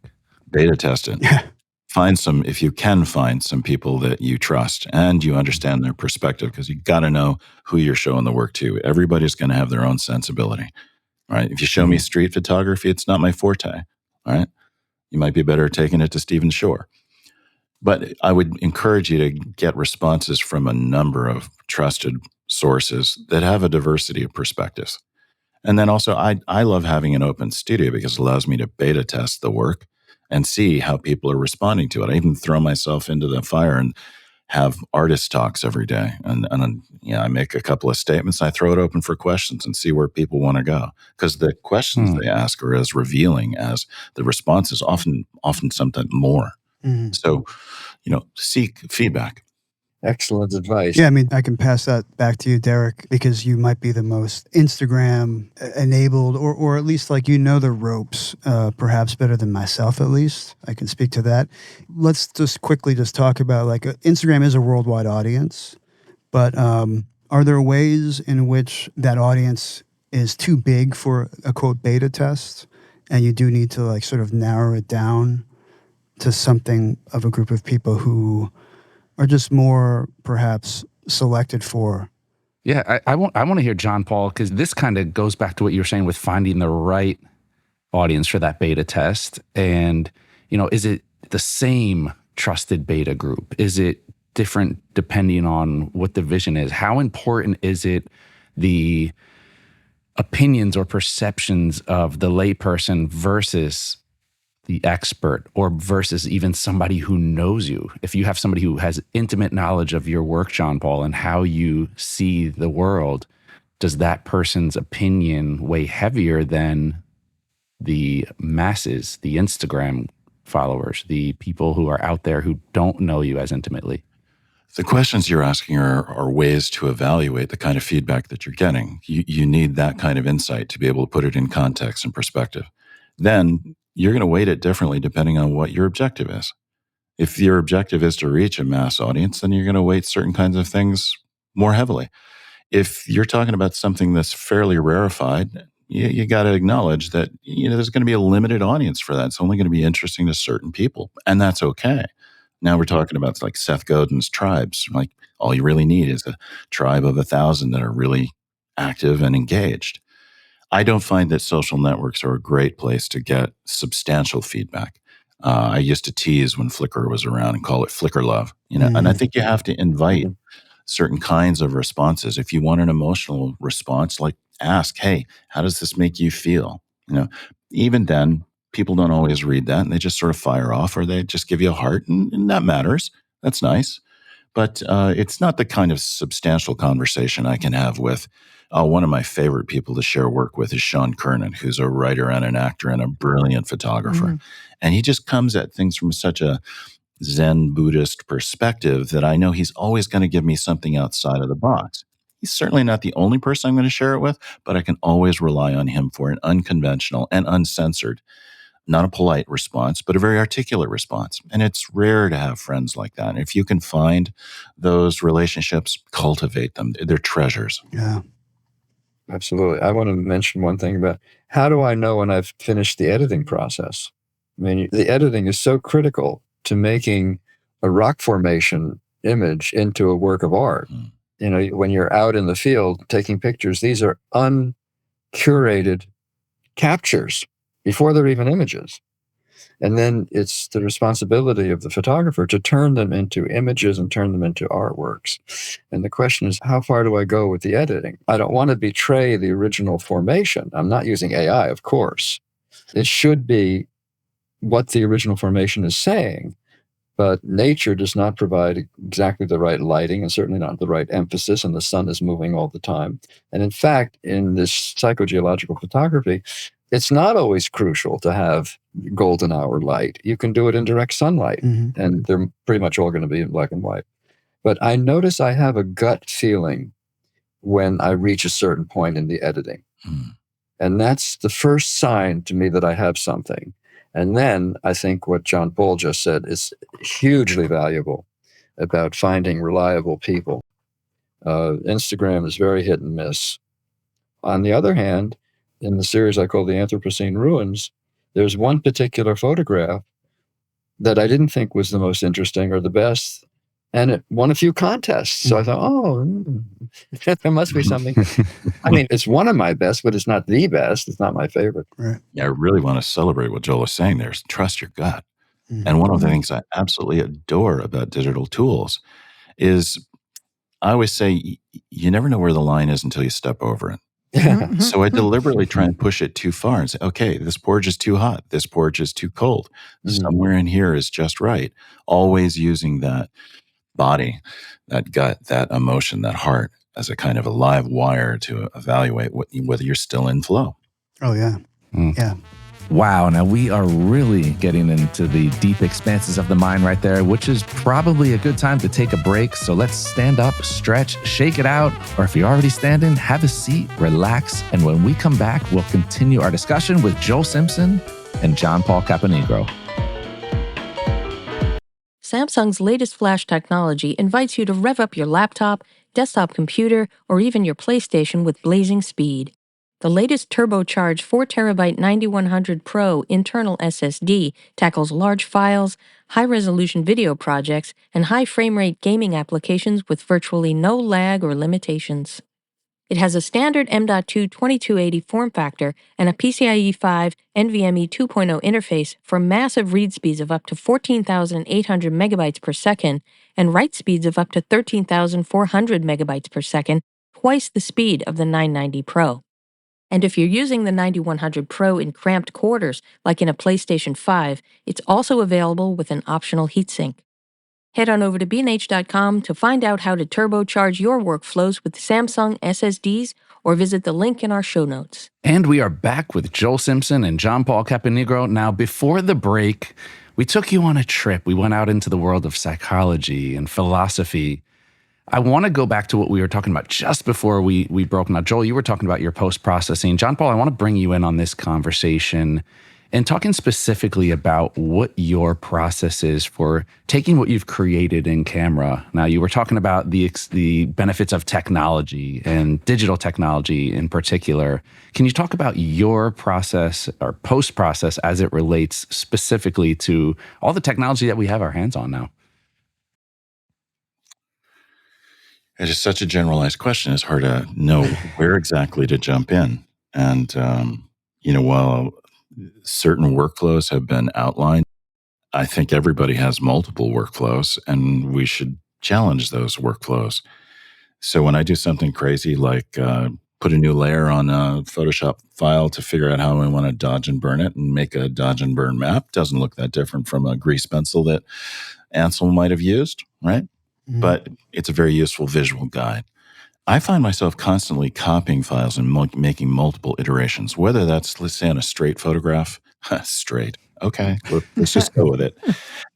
F: Beta test it. If you can find some people that you trust and you understand their perspective, because you got to know who you're showing the work to. Everybody's going to have their own sensibility, right? If you show me street photography, it's not my forte, right? You might be better at taking it to Stephen Shore. But I would encourage you to get responses from a number of trusted sources that have a diversity of perspectives. And then also, I love having an open studio because it allows me to beta test the work and see how people are responding to it. I even throw myself into the fire and have artist talks every day. And I make a couple of statements. I throw it open for questions and see where people want to go. Because the questions they ask are as revealing as the responses, often something more.
B: Mm-hmm.
F: So, seek feedback.
E: Excellent advice.
B: Yeah, I can pass that back to you, Derek, because you might be the most Instagram enabled, or at least the ropes, perhaps better than myself, at least. I can speak to that. Let's just quickly talk about Instagram is a worldwide audience, but are there ways in which that audience is too big for a quote beta test, and you do need to sort of narrow it down to something of a group of people who are just more perhaps selected for?
C: Yeah, I want to hear John Paul, because this kind of goes back to what you were saying with finding the right audience for that beta test. And, is it the same trusted beta group? Is it different depending on what the vision is? How important is it the opinions or perceptions of the layperson versus the expert, or versus even somebody who knows you? If you have somebody who has intimate knowledge of your work, John Paul, and how you see the world, does that person's opinion weigh heavier than the masses, the Instagram followers, the people who are out there who don't know you as intimately?
F: The questions you're asking are ways to evaluate the kind of feedback that you're getting. You need that kind of insight to be able to put it in context and perspective. Then you're going to weight it differently depending on what your objective is. If your objective is to reach a mass audience, then you're going to weight certain kinds of things more heavily. If you're talking about something that's fairly rarefied, you got to acknowledge that there's going to be a limited audience for that. It's only going to be interesting to certain people, and that's okay. Now we're talking about Seth Godin's tribes. All you really need is a tribe of 1,000 that are really active and engaged. I don't find that social networks are a great place to get substantial feedback. I used to tease when Flickr was around and call it Flickr love, and I think you have to invite certain kinds of responses. If you want an emotional response, ask, hey, how does this make you feel? Even then, people don't always read that, and they just sort of fire off, or they just give you a heart, and that matters. That's nice. But it's not the kind of substantial conversation I can have with one of my favorite people to share work with is Sean Kernan, who's a writer and an actor and a brilliant photographer. And he just comes at things from such a Zen Buddhist perspective that I know he's always going to give me something outside of the box. He's certainly not the only person I'm going to share it with, but I can always rely on him for an unconventional and uncensored, not a polite response, but a very articulate response. And it's rare to have friends like that. And if you can find those relationships, cultivate them. They're treasures.
B: Yeah.
E: Absolutely. I want to mention one thing about how do I know when I've finished the editing process? I mean, the editing is so critical to making a rock formation image into a work of art.
F: Mm.
E: You know, when you're out in the field taking pictures, these are uncurated captures before they're even images. And then it's the responsibility of the photographer to turn them into images and turn them into artworks. And the question is, how far do I go with the editing? I don't want to betray the original formation. I'm not using AI, of course. It should be what the original formation is saying, but nature does not provide exactly the right lighting and certainly not the right emphasis, and the sun is moving all the time. And in fact, in this psychogeological photography, it's not always crucial to have golden hour light. You can do it in direct sunlight, and they're pretty much all going to be in black and white. But I notice I have a gut feeling when I reach a certain point in the editing. And that's the first sign to me that I have something. And then I think what John Paul just said is hugely valuable about finding reliable people. Instagram is very hit and miss. On the other hand, in the series I call the Anthropocene Ruins, there's one particular photograph that I didn't think was the most interesting or the best, and it won a few contests. So I thought, there must be something. I mean, it's one of my best, but it's not the best. It's not my favorite.
B: Right.
F: Yeah, I really want to celebrate what Joel is saying there is trust your gut. And one of the things I absolutely adore about digital tools is I always say you never know where the line is until you step over it. So I deliberately try and push it too far and say, okay, this porridge is too hot. This porridge is too cold. Somewhere in here is just right. Always using that body, that gut, that emotion, that heart as a kind of a live wire to evaluate whether you're still in flow.
B: Oh, yeah. Yeah.
C: Wow, now we are really getting into the deep expanses of the mind right there, which is probably a good time to take a break. So let's stand up, stretch, shake it out, or if you're already standing, have a seat, relax. And when we come back, we'll continue our discussion with Joel Simpson and John Paul Caponigro.
A: Samsung's latest flash technology invites you to rev up your laptop, desktop computer, or even your PlayStation with blazing speed. The latest turbocharged 4TB 9100 Pro internal SSD tackles large files, high-resolution video projects, and high frame-rate gaming applications with virtually no lag or limitations. It has a standard M.2 2280 form factor and a PCIe 5 NVMe 2.0 interface for massive read speeds of up to 14,800 megabytes per second and write speeds of up to 13,400 megabytes per second, twice the speed of the 990 Pro. And if you're using the 9100 Pro in cramped quarters, like in a PlayStation 5, it's also available with an optional heatsink. Head on over to bnh.com to find out how to turbocharge your workflows with Samsung SSDs, or visit the link in our show notes.
C: And we are back with Joel Simpson and John Paul Caponigro. Now, before the break, we took you on a trip. We went out into the world of psychology and philosophy. I want to go back to what we were talking about just before we broke. Now, Joel, you were talking about your post-processing. John Paul, I want to bring you in on this conversation and talking specifically about what your process is for taking what you've created in camera. Now, you were talking about the benefits of technology and digital technology in particular. Can you talk about your process or post-process as it relates specifically to all the technology that we have our hands on now?
F: It's just such a generalized question. It's hard to know where exactly to jump in. And, while certain workflows have been outlined, I think everybody has multiple workflows, and we should challenge those workflows. So when I do something crazy like put a new layer on a Photoshop file to figure out how I want to dodge and burn it and make a dodge and burn map, doesn't look that different from a grease pencil that Ansel might have used, right? But it's a very useful visual guide. I find myself constantly copying files and making multiple iterations, whether that's, let's say, on a straight photograph, straight, Okay, let's just go with it.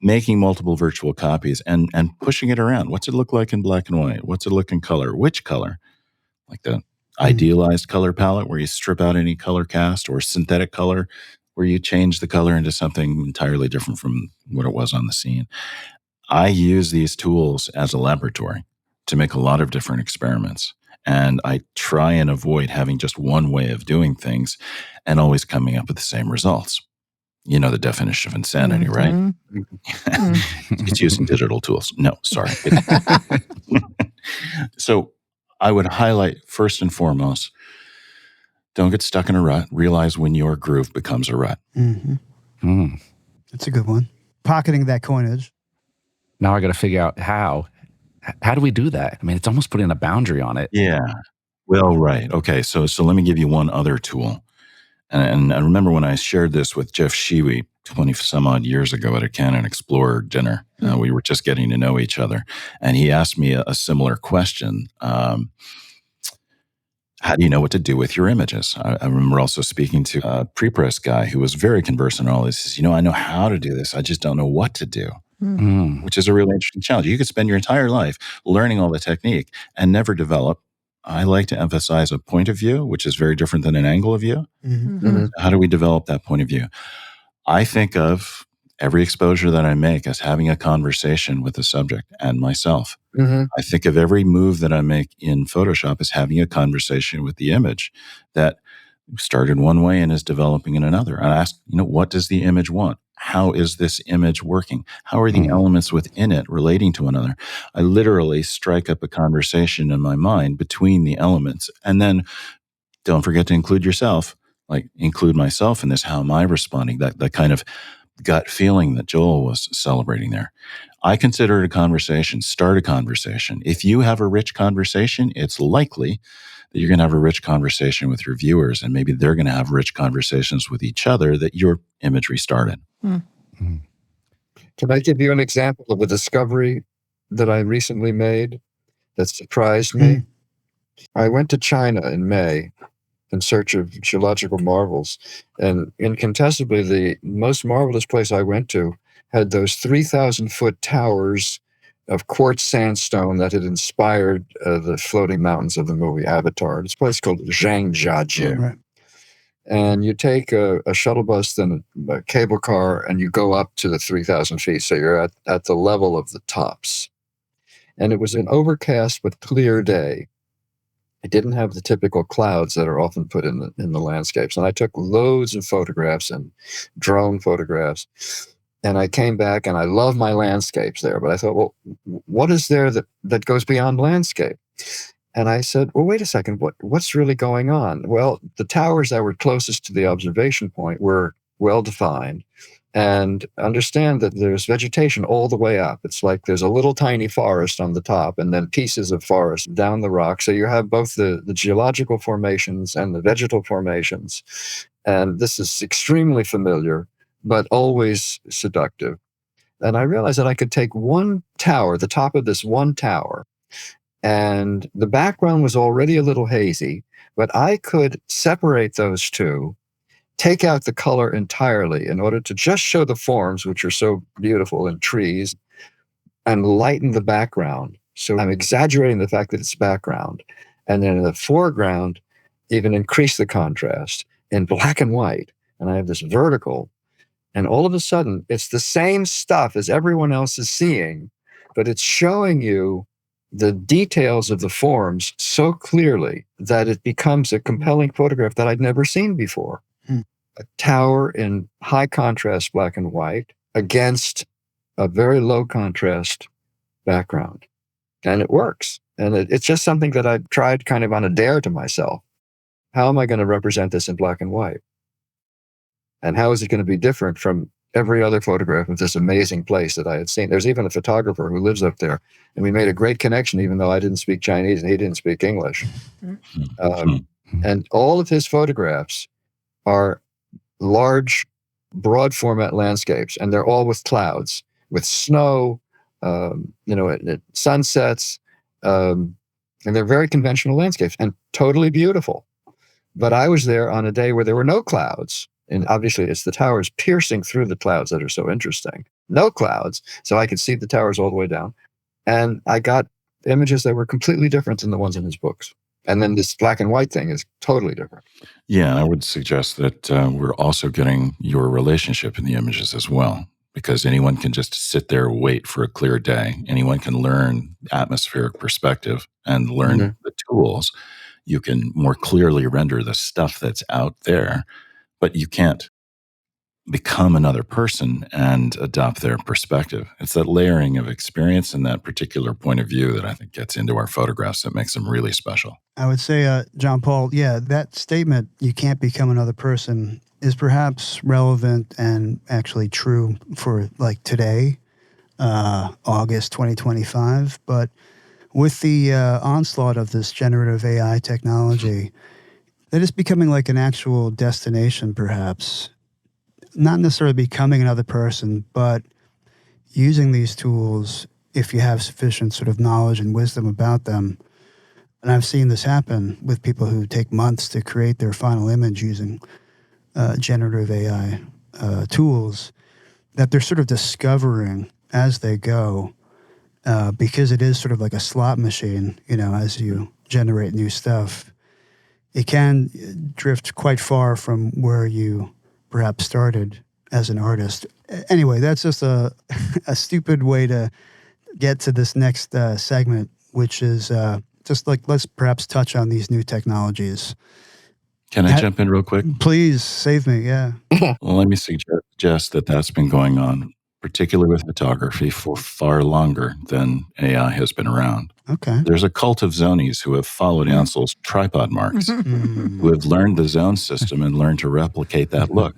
F: Making multiple virtual copies and pushing it around. What's it look like in black and white? What's it look in color? Which color? Like the idealized color palette where you strip out any color cast, or synthetic color where you change the color into something entirely different from what it was on the scene. I use these tools as a laboratory to make a lot of different experiments. And I try and avoid having just one way of doing things and always coming up with the same results. You know the definition of insanity, right? It's using digital tools. No, sorry. So I would highlight, first and foremost, don't get stuck in a rut. Realize when your groove becomes a rut.
B: That's a good one. Pocketing that coinage.
C: Now I got to figure out how. How do we do that? I mean, it's almost putting a boundary on it.
F: Yeah. Well, right. Okay. So let me give you one other tool. And I remember when I shared this with Jeff Shiwi 20 some odd years ago at a Canon Explorer dinner. We were just getting to know each other. And he asked me a similar question. How do you know what to do with your images? I remember also speaking to a pre-press guy who was very conversant in all this. He says, I know how to do this. I just don't know what to do. Which is a really interesting challenge. You could spend your entire life learning all the technique and never develop. I like to emphasize a point of view, which is very different than an angle of view. How do we develop that point of view? I think of every exposure that I make as having a conversation with the subject and myself. I think of every move that I make in Photoshop as having a conversation with the image that started one way and is developing in another. I ask, what does the image want? How is this image working? How are the elements within it relating to one another? I literally strike up a conversation in my mind between the elements. And then don't forget to include yourself, like include myself in this. How am I responding? That kind of gut feeling that Joel was celebrating there. I consider it a conversation, start a conversation. If you have a rich conversation, it's likely that you're going to have a rich conversation with your viewers, and maybe they're going to have rich conversations with each other that your imagery started.
E: Can I give you an example of a discovery that I recently made that surprised me? I went to China in May in search of geological marvels, and incontestably the most marvelous place I went to had those 3,000-foot towers of quartz sandstone that had inspired the floating mountains of the movie Avatar. It's a place called Zhangjiajie.
B: Right.
E: And you take a shuttle bus, then a cable car, and you go up to the 3,000 feet. So you're at the level of the tops. And it was an overcast but clear day. It didn't have the typical clouds that are often put in the landscapes. And I took loads of photographs and drone photographs. And I came back, and I love my landscapes there. But I thought, well, what is there that goes beyond landscape? And I said, well, wait a second, what's really going on? Well, the towers that were closest to the observation point were well-defined. And understand that there's vegetation all the way up. It's like there's a little tiny forest on the top and then pieces of forest down the rock. So you have both the geological formations and the vegetal formations. And this is extremely familiar, but always seductive. And I realized that I could take one tower, the top of this one tower, and the background was already a little hazy, but I could separate those two, take out the color entirely in order to just show the forms, which are so beautiful in trees, and lighten the background. So I'm exaggerating the fact that it's background. And then in the foreground, even increase the contrast in black and white. And I have this vertical. And all of a sudden, it's the same stuff as everyone else is seeing, but it's showing you the details of the forms so clearly that it becomes a compelling photograph that I'd never seen before. A tower in high contrast black and white against a very low contrast background. And it works. And it's just something that I tried kind of on a dare to myself. How am I going to represent this in black and white? And how is it going to be different from every other photograph of this amazing place that I had seen? There's even a photographer who lives up there, and we made a great connection, even though I didn't speak Chinese and he didn't speak English. And all of his photographs are large, broad format landscapes, and they're all with clouds, with snow, at sunsets, and they're very conventional landscapes and totally beautiful. But I was there on a day where there were no clouds, And obviously, it's the towers piercing through the clouds that are so interesting. No clouds, so I could see the towers all the way down. And I got images that were completely different than the ones in his books. And then this black and white thing is totally different.
F: Yeah, and I would suggest that we're also getting your relationship in the images as well, because anyone can just sit there and wait for a clear day. Anyone can learn atmospheric perspective and learn the tools. You can more clearly render the stuff that's out there, but you can't become another person and adopt their perspective. It's that layering of experience and that particular point of view that I think gets into our photographs that makes them really special.
B: I would say, John Paul, yeah, that statement, you can't become another person, is perhaps relevant and actually true for like today, August 2025. But with the onslaught of this generative AI technology, that is becoming like an actual destination, perhaps. Not necessarily becoming another person, but using these tools if you have sufficient sort of knowledge and wisdom about them. And I've seen this happen with people who take months to create their final image using generative AI tools, that they're sort of discovering as they go, because it is sort of like a slot machine, as you generate new stuff. It can drift quite far from where you perhaps started as an artist. Anyway, that's just a stupid way to get to this next segment, which is just like, let's perhaps touch on these new technologies.
F: Can I jump in real quick?
B: Please save me, yeah.
F: Well, let me suggest that that's been going on, particularly with photography, for far longer than AI has been around.
B: Okay.
F: There's a cult of zonies who have followed Ansel's tripod marks, who have learned the zone system and learned to replicate that look.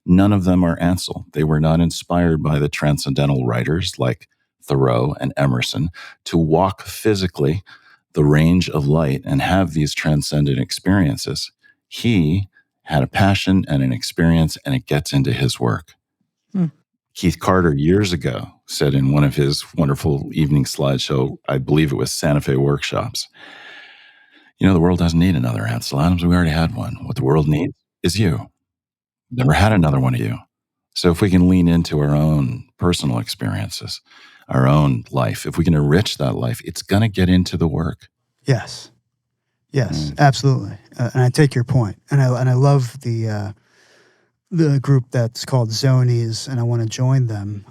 F: None of them are Ansel. They were not inspired by the transcendental writers like Thoreau and Emerson to walk physically the range of light and have these transcendent experiences. He had a passion and an experience, and it gets into his work. Keith Carter years ago said in one of his wonderful evening slideshow, I believe it was Santa Fe workshops, the world doesn't need another Ansel Adams. We already had one. What the world needs is you. Never had another one of you. So if we can lean into our own personal experiences, our own life, if we can enrich that life, it's going to get into the work.
B: Yes, absolutely. And I take your point. And I love the group that's called Zonies, and I want to join them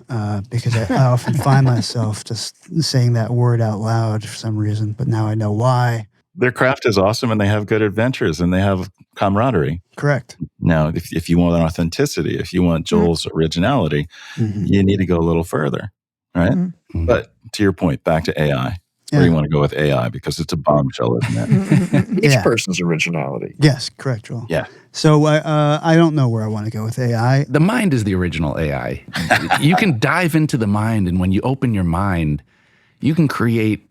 B: because I often find myself just saying that word out loud for some reason, but now I know why.
F: Their craft is awesome, and they have good adventures, and they have camaraderie.
B: Correct.
F: Now, if you want authenticity, if you want Joel's originality, you need to go a little further, right? But to your point, back to AI. Where do you want to go with AI? Because it's a bombshell, isn't it?
E: Each person's originality.
B: Yes, correct, Joel.
F: Yeah.
B: So I don't know where I want to go with AI.
C: The mind is the original AI. You can dive into the mind, and when you open your mind, you can create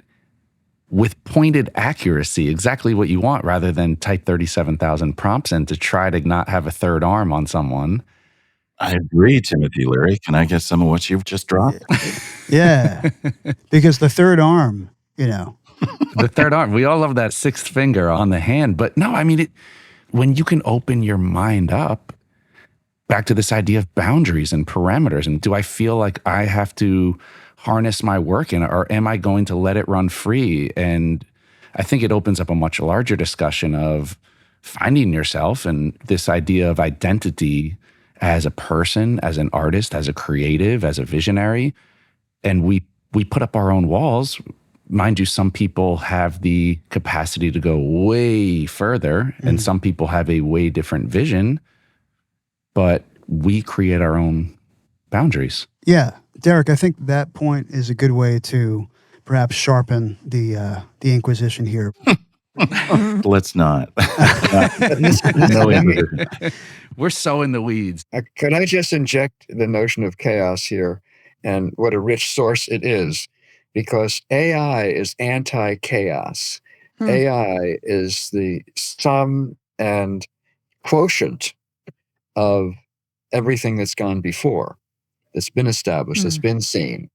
C: with pointed accuracy exactly what you want rather than type 37,000 prompts in to try to not have a third arm on someone.
F: I agree, Timothy Leary. Can I get some of what you've just dropped?
B: Yeah, because the third arm,
C: The third arm. We all love that sixth finger on the hand. But no, I mean, when you can open your mind up, back to this idea of boundaries and parameters, and do I feel like I have to harness my work in, or am I going to let it run free? And I think it opens up a much larger discussion of finding yourself and this idea of identity as a person, as an artist, as a creative, as a visionary. And we put up our own walls. Mind you, some people have the capacity to go way further, and some people have a way different vision, but we create our own boundaries.
B: Yeah. Derek, I think that point is a good way to perhaps sharpen the Inquisition here.
F: Let's not.
C: We're so in the weeds.
E: Could I just inject the notion of chaos here and what a rich source it is? Because AI is anti-chaos. AI is the sum and quotient of everything that's gone before, that's been established, that's been seen.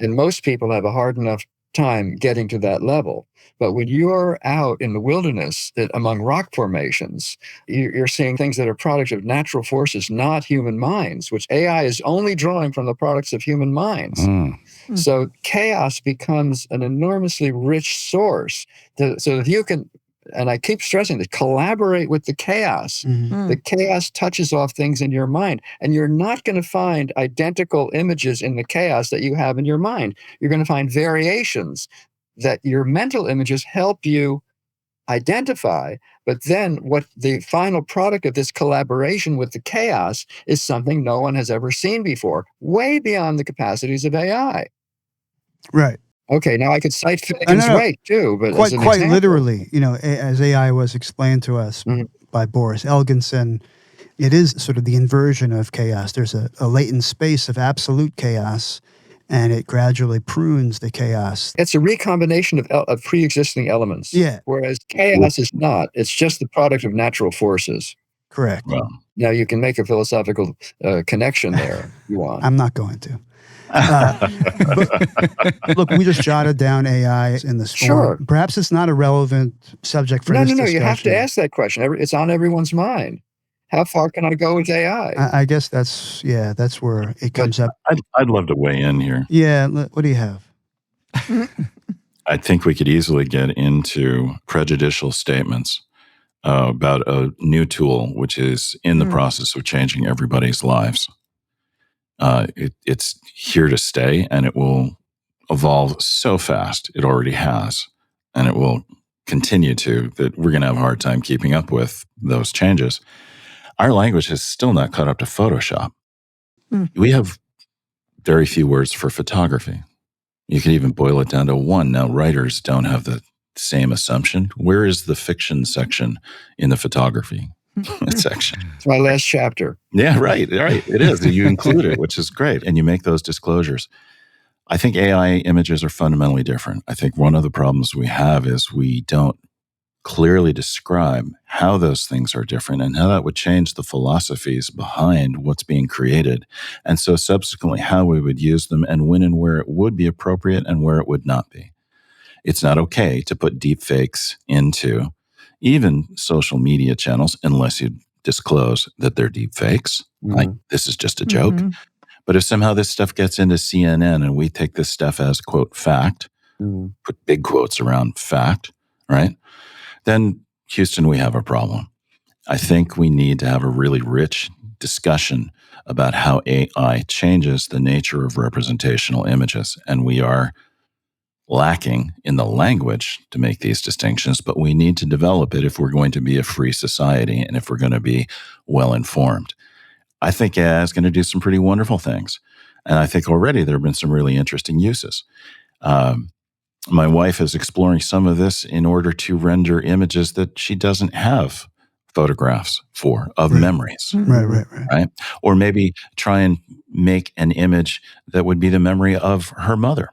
E: And most people have a hard enough time getting to that level. But when you're out in the wilderness among rock formations, you're seeing things that are products of natural forces, not human minds, which AI is only drawing from the products of human minds. So chaos becomes an enormously rich source. So that you can, and I keep stressing this, collaborate with the chaos. The chaos touches off things in your mind, and you're not going to find identical images in the chaos that you have in your mind. You're going to find variations that your mental images help you identify. But then what the final product of this collaboration with the chaos is something no one has ever seen before, way beyond the capacities of AI.
G: Right.
E: Okay, now I could cite Finnegan's Wake too, but
G: quite
E: example.
G: literally, as AI was explained to us by Boris Elginson, it is sort of the inversion of chaos. There's a latent space of absolute chaos, and it gradually prunes the chaos.
E: It's a recombination of pre-existing elements.
G: Yeah.
E: Whereas chaos is not. It's just the product of natural forces.
G: Correct.
F: Well,
E: Now you can make a philosophical connection there if you want.
G: I'm not going to. But look, we just jotted down AI in this form.
E: Sure.
G: Perhaps it's not a relevant subject for this discussion.
E: No. You have to ask that question. It's on everyone's mind. How far can I go with AI?
G: I guess that's where it comes up.
F: I'd love to weigh in here.
G: Yeah. What do you have?
F: I think we could easily get into prejudicial statements about a new tool which is in the process of changing everybody's lives. It's here to stay, and it will evolve so fast. It already has, and it will continue to, that we're going to have a hard time keeping up with those changes. Our language has still not caught up to Photoshop. We have very few words for photography. You can even boil it down to one. Now, writers don't have the same assumption. Where is the fiction section in the photography section?
E: It's my last chapter.
F: Yeah, right. It is. You include it, which is great. And you make those disclosures. I think AI images are fundamentally different. I think one of the problems we have is we don't clearly describe how those things are different and how that would change the philosophies behind what's being created. And so subsequently how we would use them and when and where it would be appropriate and where it would not be. It's not okay to put deep fakes into even social media channels unless you disclose that they're deep fakes. Like, this is just a joke. But if somehow this stuff gets into CNN and we take this stuff as, quote, fact, put big quotes around fact, right? Then, Houston, we have a problem. I think we need to have a really rich discussion about how AI changes the nature of representational images. And we are lacking in the language to make these distinctions, but we need to develop it if we're going to be a free society and if we're going to be well-informed. I think AI is going to do some pretty wonderful things. And I think already there have been some really interesting uses. My wife is exploring some of this in order to render images that she doesn't have photographs for of memories. Right? Or maybe try and make an image that would be the memory of her mother.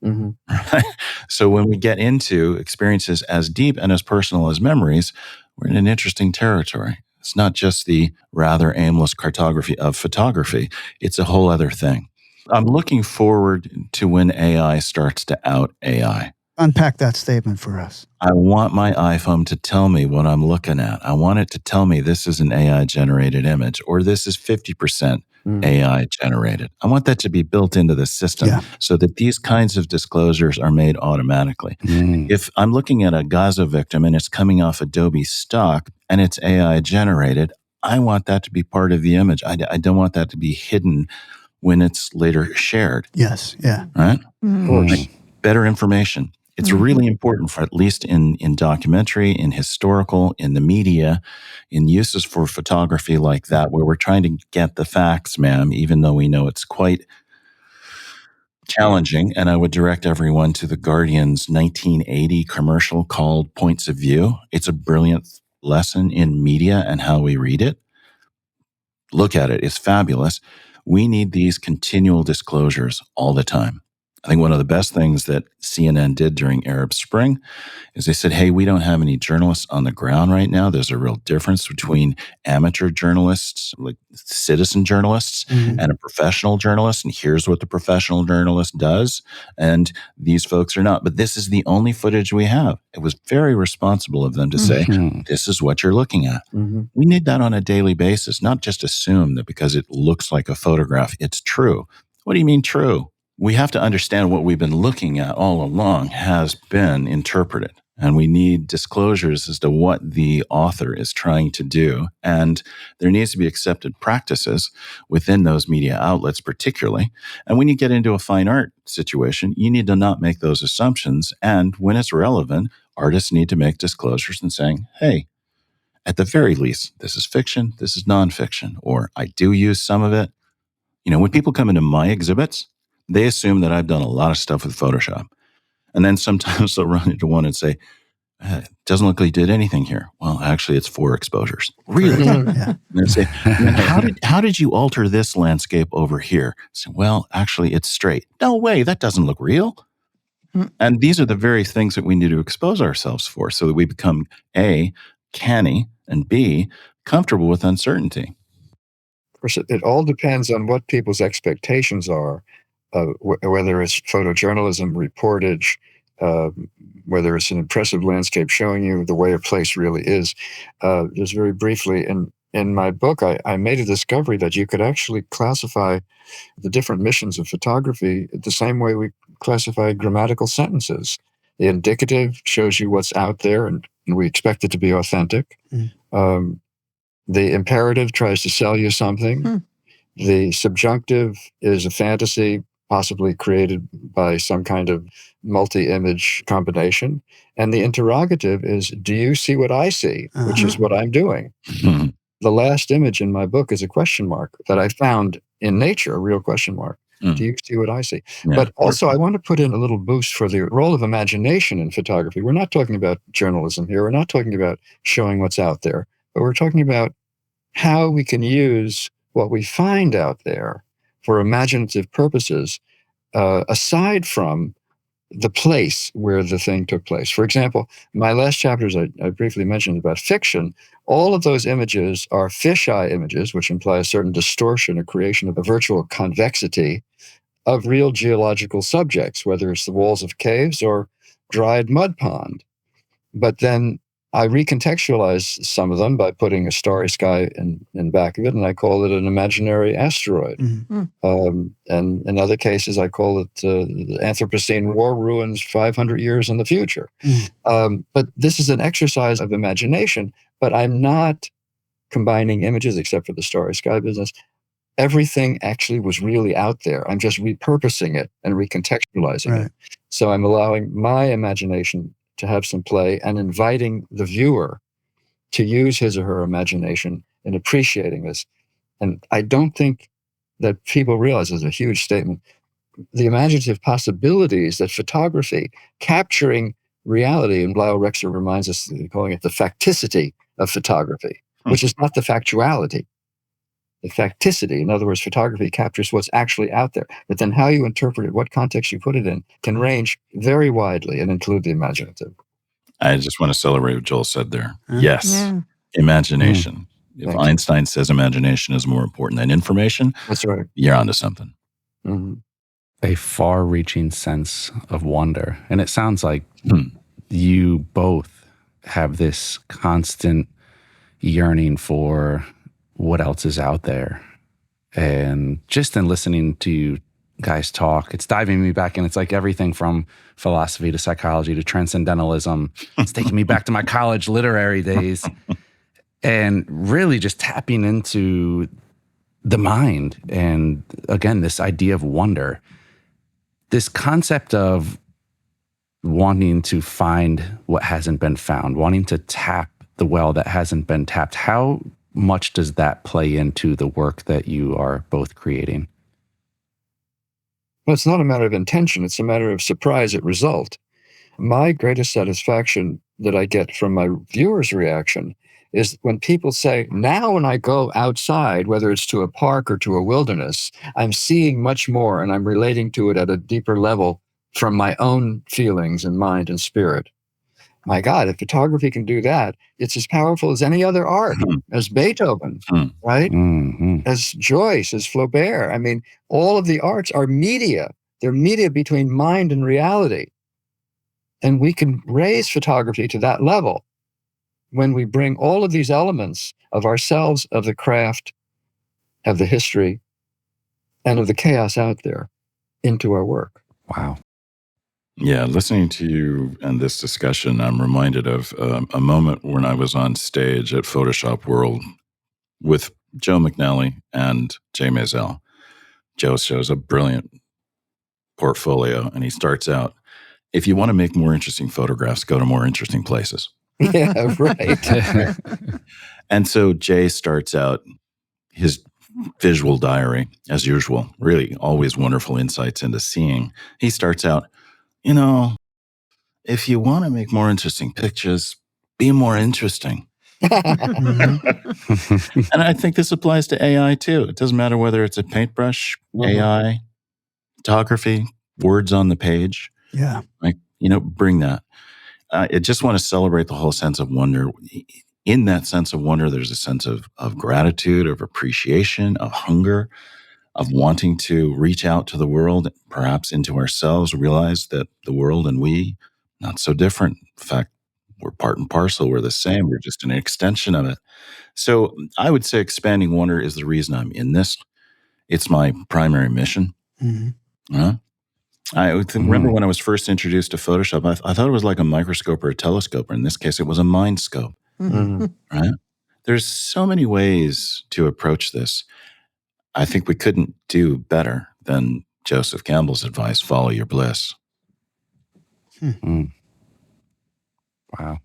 F: Right? So when we get into experiences as deep and as personal as memories, we're in an interesting territory. It's not just the rather aimless cartography of photography. It's a whole other thing. I'm looking forward to when AI starts to out AI.
G: Unpack that statement for us.
F: I want my iPhone to tell me what I'm looking at. I want it to tell me this is an AI-generated image or this is 50% AI-generated. I want that to be built into the system so that these kinds of disclosures are made automatically. If I'm looking at a Gaza victim and it's coming off Adobe stock and it's AI-generated, I want that to be part of the image. I don't want that to be hidden when it's later shared.
G: Yes, yeah.
F: Right?
E: Of course.
F: Like, better information. It's really important for at least in documentary, in historical, in the media, in uses for photography like that, where we're trying to get the facts, ma'am, even though we know it's quite challenging. And I would direct everyone to the Guardian's 1980 commercial called Points of View. It's a brilliant lesson in media and how we read it. Look at it. It's fabulous. We need these continual disclosures all the time. I think one of the best things that CNN did during Arab Spring is they said, hey, we don't have any journalists on the ground right now. There's a real difference between amateur journalists, like citizen journalists, and a professional journalist. And here's what the professional journalist does. And these folks are not. But this is the only footage we have. It was very responsible of them to say, this is what you're looking at. We need that on a daily basis, not just assume that because it looks like a photograph, it's true. What do you mean true? We have to understand what we've been looking at all along has been interpreted. And we need disclosures as to what the author is trying to do. And there needs to be accepted practices within those media outlets particularly. And when you get into a fine art situation, you need to not make those assumptions. And when it's relevant, artists need to make disclosures and saying, hey, at the very least, this is fiction, this is nonfiction, or I do use some of it. You know, when people come into my exhibits, they assume that I've done a lot of stuff with Photoshop. And then sometimes they'll run into one and say, it doesn't look like you did anything here. Well, actually, it's 4 exposures. Really? And they say, how did you alter this landscape over here? I say, well, actually, it's straight. No way, that doesn't look real. And these are the very things that we need to expose ourselves for so that we become A, canny, and B, comfortable with uncertainty.
E: Of course, it all depends on what people's expectations are, whether it's photojournalism, reportage, whether it's an impressive landscape showing you the way a place really is. Just very briefly, in my book, I made a discovery that you could actually classify the different missions of photography the same way we classify grammatical sentences. The indicative shows you what's out there, and we expect it to be authentic. The imperative tries to sell you something. The subjunctive is a fantasy, possibly created by some kind of multi-image combination. And the interrogative is, do you see what I see? Which is what I'm doing. The last image in my book is a question mark that I found in nature, a real question mark. Do you see what I see?
F: Yeah.
E: But also, I want to put in a little boost for the role of imagination in photography. We're not talking about journalism here. We're not talking about showing what's out there. But we're talking about how we can use what we find out there for imaginative purposes, aside from the place where the thing took place. For example, my last chapters, I briefly mentioned about fiction. All of those images are fisheye images, which imply a certain distortion or creation of a virtual convexity of real geological subjects, whether it's the walls of caves or dried mud pond. But then I recontextualize some of them by putting a starry sky in back of it, and I call it an imaginary asteroid. And in other cases, I call it the Anthropocene war ruins 500 years in the future. But this is an exercise of imagination, but I'm not combining images except for the starry sky business. Everything actually was really out there. I'm just repurposing it and recontextualizing it. So I'm allowing my imagination to have some play and inviting the viewer to use his or her imagination in appreciating this. And I don't think that people realize, it's a huge statement, the imaginative possibilities that photography, capturing reality, and Lyle Rexer reminds us, calling it the facticity of photography, which is not the factuality. The facticity, in other words, photography captures what's actually out there. But then how you interpret it, what context you put it in, can range very widely and include the imaginative.
F: I just want to celebrate what Joel said there. Yes, imagination. If Einstein says imagination is more important than information,
E: that's right.
F: You're onto something.
C: A far-reaching sense of wonder. And it sounds like you both have this constant yearning for what else is out there. And just in listening to you guys talk, it's diving me back in. It's like everything from philosophy to psychology to transcendentalism. It's taking me back to my college literary days and really just tapping into the mind. And again, this idea of wonder, this concept of wanting to find what hasn't been found, wanting to tap the well that hasn't been tapped. How much does that play into the work that you are both creating?
E: Well, it's not a matter of intention. It's a matter of surprise at result. My greatest satisfaction that I get from my viewer's reaction is when people say, now when I go outside, whether it's to a park or to a wilderness, I'm seeing much more and I'm relating to it at a deeper level from my own feelings and mind and spirit. My God, if photography can do that, it's as powerful as any other art, as Beethoven, right? As Joyce, as Flaubert. I mean, all of the arts are media. They're media between mind and reality. And we can raise photography to that level when we bring all of these elements of ourselves, of the craft, of the history, and of the chaos out there into our work.
C: Wow.
F: Yeah, listening to you and this discussion, I'm reminded of a moment when I was on stage at Photoshop World with Joe McNally and Jay Maisel. Joe shows a brilliant portfolio, and he starts out, if you want to make more interesting photographs, go to more interesting places.
E: Yeah, right.
F: And so Jay starts out his visual diary, as usual, really always wonderful insights into seeing. He starts out, if you want to make more interesting pictures, be more interesting. And I think this applies to AI too. It doesn't matter whether it's a paintbrush, AI, photography, words on the page.
G: Yeah.
F: Bring that. I just want to celebrate the whole sense of wonder. In that sense of wonder, there's a sense of gratitude, of appreciation, of hunger, of wanting to reach out to the world, perhaps into ourselves, realize that the world and we, not so different. In fact, we're part and parcel. We're the same. We're just an extension of it. So I would say expanding wonder is the reason I'm in this. It's my primary mission. I remember when I was first introduced to Photoshop, I thought it was like a microscope or a telescope, or in this case, it was a mind scope. Right? There's so many ways to approach this. I think we couldn't do better than Joseph Campbell's advice, follow your bliss.
C: Wow.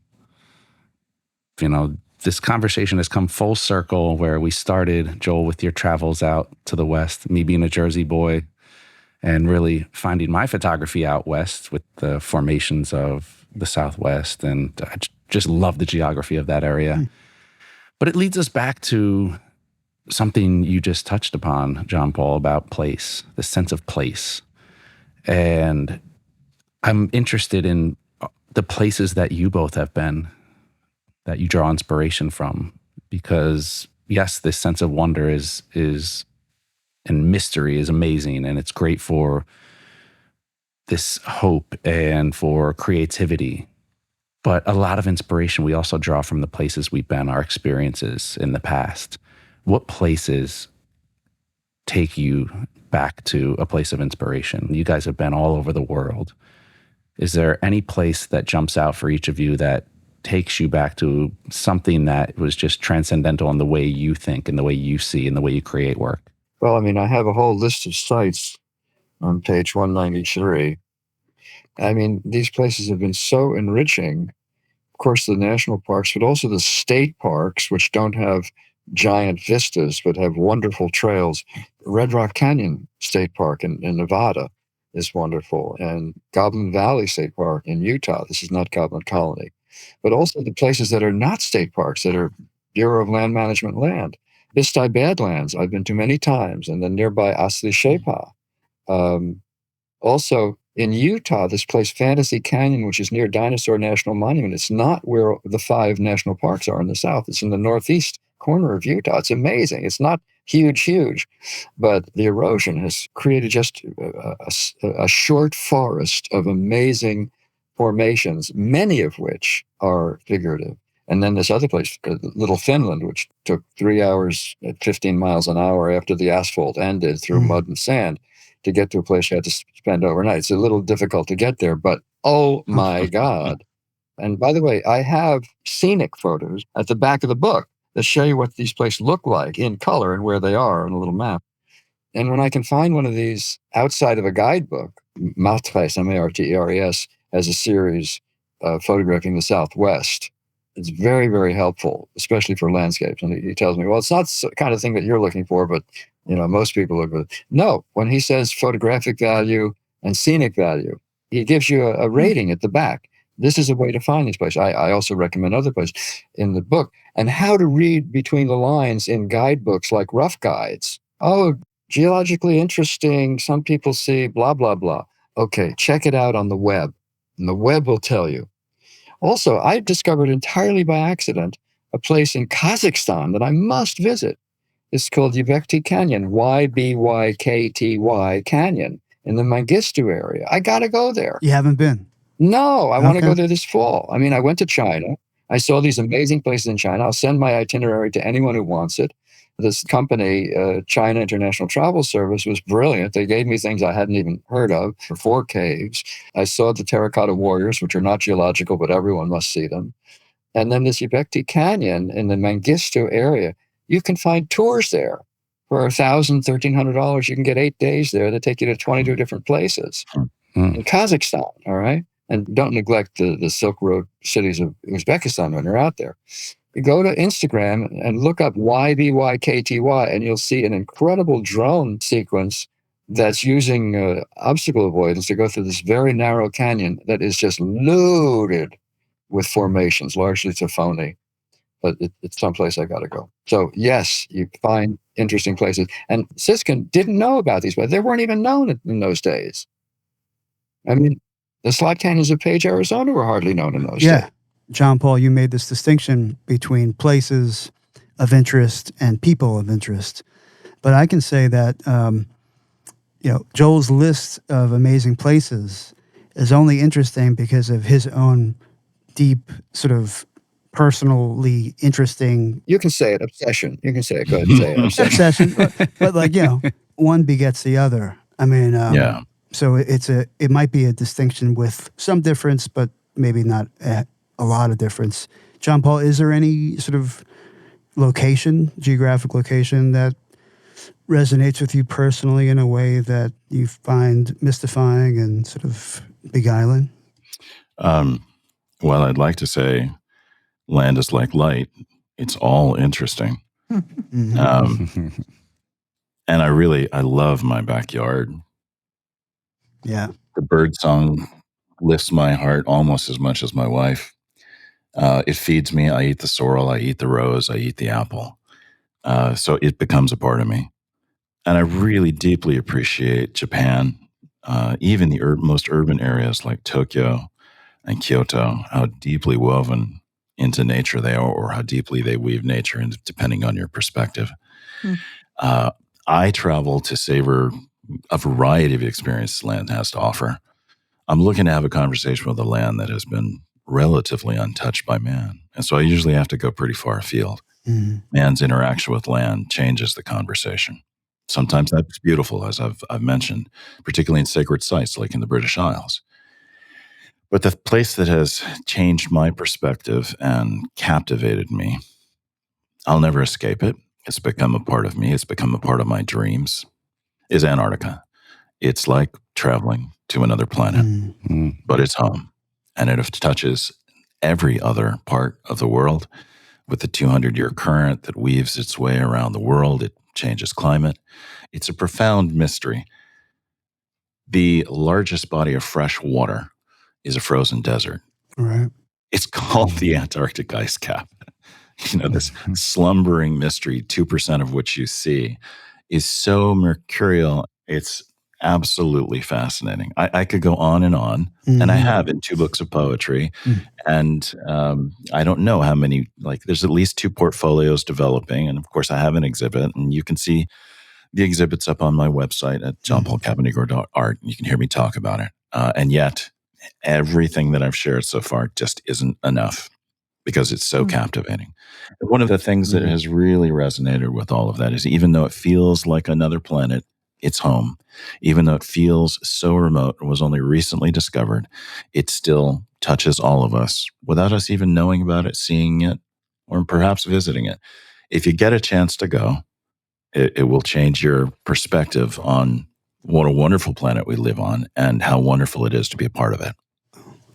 C: This conversation has come full circle where we started, Joel, with your travels out to the West, me being a Jersey boy, and really finding my photography out West with the formations of the Southwest. And I just love the geography of that area. But it leads us back to something you just touched upon, John Paul, about place, the sense of place. And I'm interested in the places that you both have been, that you draw inspiration from, because yes, this sense of wonder is and mystery is amazing, and it's great for this hope and for creativity. But a lot of inspiration we also draw from the places we've been, our experiences in the past. What places take you back to a place of inspiration? You guys have been all over the world. Is there any place that jumps out for each of you that takes you back to something that was just transcendental in the way you think and the way you see and the way you create work?
E: Well, I have a whole list of sites on page 193. These places have been so enriching. Of course, the national parks, but also the state parks, which don't have giant vistas, but have wonderful trails. Red Rock Canyon State Park in Nevada is wonderful, and Goblin Valley State Park in Utah. This is not Goblin Colony. But also the places that are not state parks, that are Bureau of Land Management land. Bistai Badlands, I've been to many times, and then nearby Asli Shepa. Also in Utah, this place, Fantasy Canyon, which is near Dinosaur National Monument. It's not where the 5 national parks are in the south. It's in the northeast corner of Utah. It's amazing. It's not huge, but the erosion has created just a short forest of amazing formations, many of which are figurative. And then this other place, Little Finland, which took 3 hours at 15 miles an hour after the asphalt ended through mud and sand to get to a place you had to spend overnight. It's a little difficult to get there, but oh my God. And by the way, I have scenic photos at the back of the book that show you what these places look like in color and where they are on a little map. And when I can find one of these outside of a guidebook, Martres, M-A-R-T-E-R-E-S, has a series photographing the Southwest. It's very, very helpful, especially for landscapes. And he tells me, well, it's not the kind of thing that you're looking for, but most people look for it. No, when he says photographic value and scenic value, he gives you a rating at the back. this is a way to find these places. I also recommend other places in the book, and how to read between the lines in guidebooks like rough guides. Oh, geologically interesting. Some people see blah, blah, blah. Okay, check it out on the web, and the web will tell you. Also, I discovered entirely by accident a place in Kazakhstan that I must visit. It's called Yubekty Canyon, Ybykty Canyon, in the Mengistu area. I got to go there.
G: You haven't been?
E: No, I want to
G: Okay.
E: go there this fall. I mean, I went to China. I saw these amazing places in China. I'll send my itinerary to anyone who wants it. This company, China International Travel Service, was brilliant. They gave me things I hadn't even heard of for 4 caves. I saw the Terracotta Warriors, which are not geological, but everyone must see them. And then this Yubekty Canyon in the Mengistu area, you can find tours there for $1,000, $1,300. You can get 8 days there that take you to 22 different places in Kazakhstan, all right? And don't neglect the Silk Road cities of Uzbekistan when you're out there. You go to Instagram and look up Ybykty, and you'll see an incredible drone sequence that's using obstacle avoidance to go through this very narrow canyon that is just loaded with formations, largely Tafoni. But it's someplace I got to go. So yes, you find interesting places. And Siskind didn't know about these, but they weren't even known in those days. I mean, the slot canyons of Page, Arizona were hardly known in those days.
G: John Paul, you made this distinction between places of interest and people of interest. But I can say that, Joel's list of amazing places is only interesting because of his own deep, sort of personally interesting...
E: You can say it, obsession. You can say it. Go ahead and say it, obsession.
G: but one begets the other. I mean,
C: Yeah.
G: So it might be a distinction with some difference, but maybe not a lot of difference. John Paul, is there any sort of geographic location that resonates with you personally in a way that you find mystifying and sort of beguiling?
F: Well, I'd like to say land is like light. It's all interesting.
G: Mm-hmm.
F: And I love my backyard.
G: Yeah.
F: The bird song lifts my heart almost as much as my wife. It feeds me. I eat the sorrel. I eat the rose. I eat the apple. So it becomes a part of me. And I really deeply appreciate Japan, even the most urban areas like Tokyo and Kyoto, how deeply woven into nature they are, or how deeply they weave nature, and depending on your perspective. I travel to savor a variety of experiences land has to offer. I'm looking to have a conversation with a land that has been relatively untouched by man. And so I usually have to go pretty far afield.
G: Mm-hmm.
F: Man's interaction with land changes the conversation. Sometimes that's beautiful, as I've mentioned, particularly in sacred sites like in the British Isles. But the place that has changed my perspective and captivated me, I'll never escape it. It's become a part of me. It's become a part of my dreams, is Antarctica. It's like traveling to another planet, but it's home. And it touches every other part of the world with the 200-year current that weaves its way around the world. It changes climate. It's a profound mystery. The largest body of fresh water is a frozen desert.
G: Right.
F: It's called the Antarctic ice cap. This slumbering mystery, 2% of which you see, is so mercurial. It's absolutely fascinating. I could go on, and I have in 2 books of poetry. And I don't know how many, there's at least 2 portfolios developing. And of course, I have an exhibit, and you can see the exhibit's up on my website at johnpaulcaponigro.art. You can hear me talk about it. And yet, everything that I've shared so far just isn't enough because it's so captivating. And one of the things that has really resonated with all of that is even though it feels like another planet, it's home. Even though it feels so remote and was only recently discovered, it still touches all of us without us even knowing about it, seeing it, or perhaps visiting it. If you get a chance to go, it will change your perspective on what a wonderful planet we live on and how wonderful it is to be a part of it.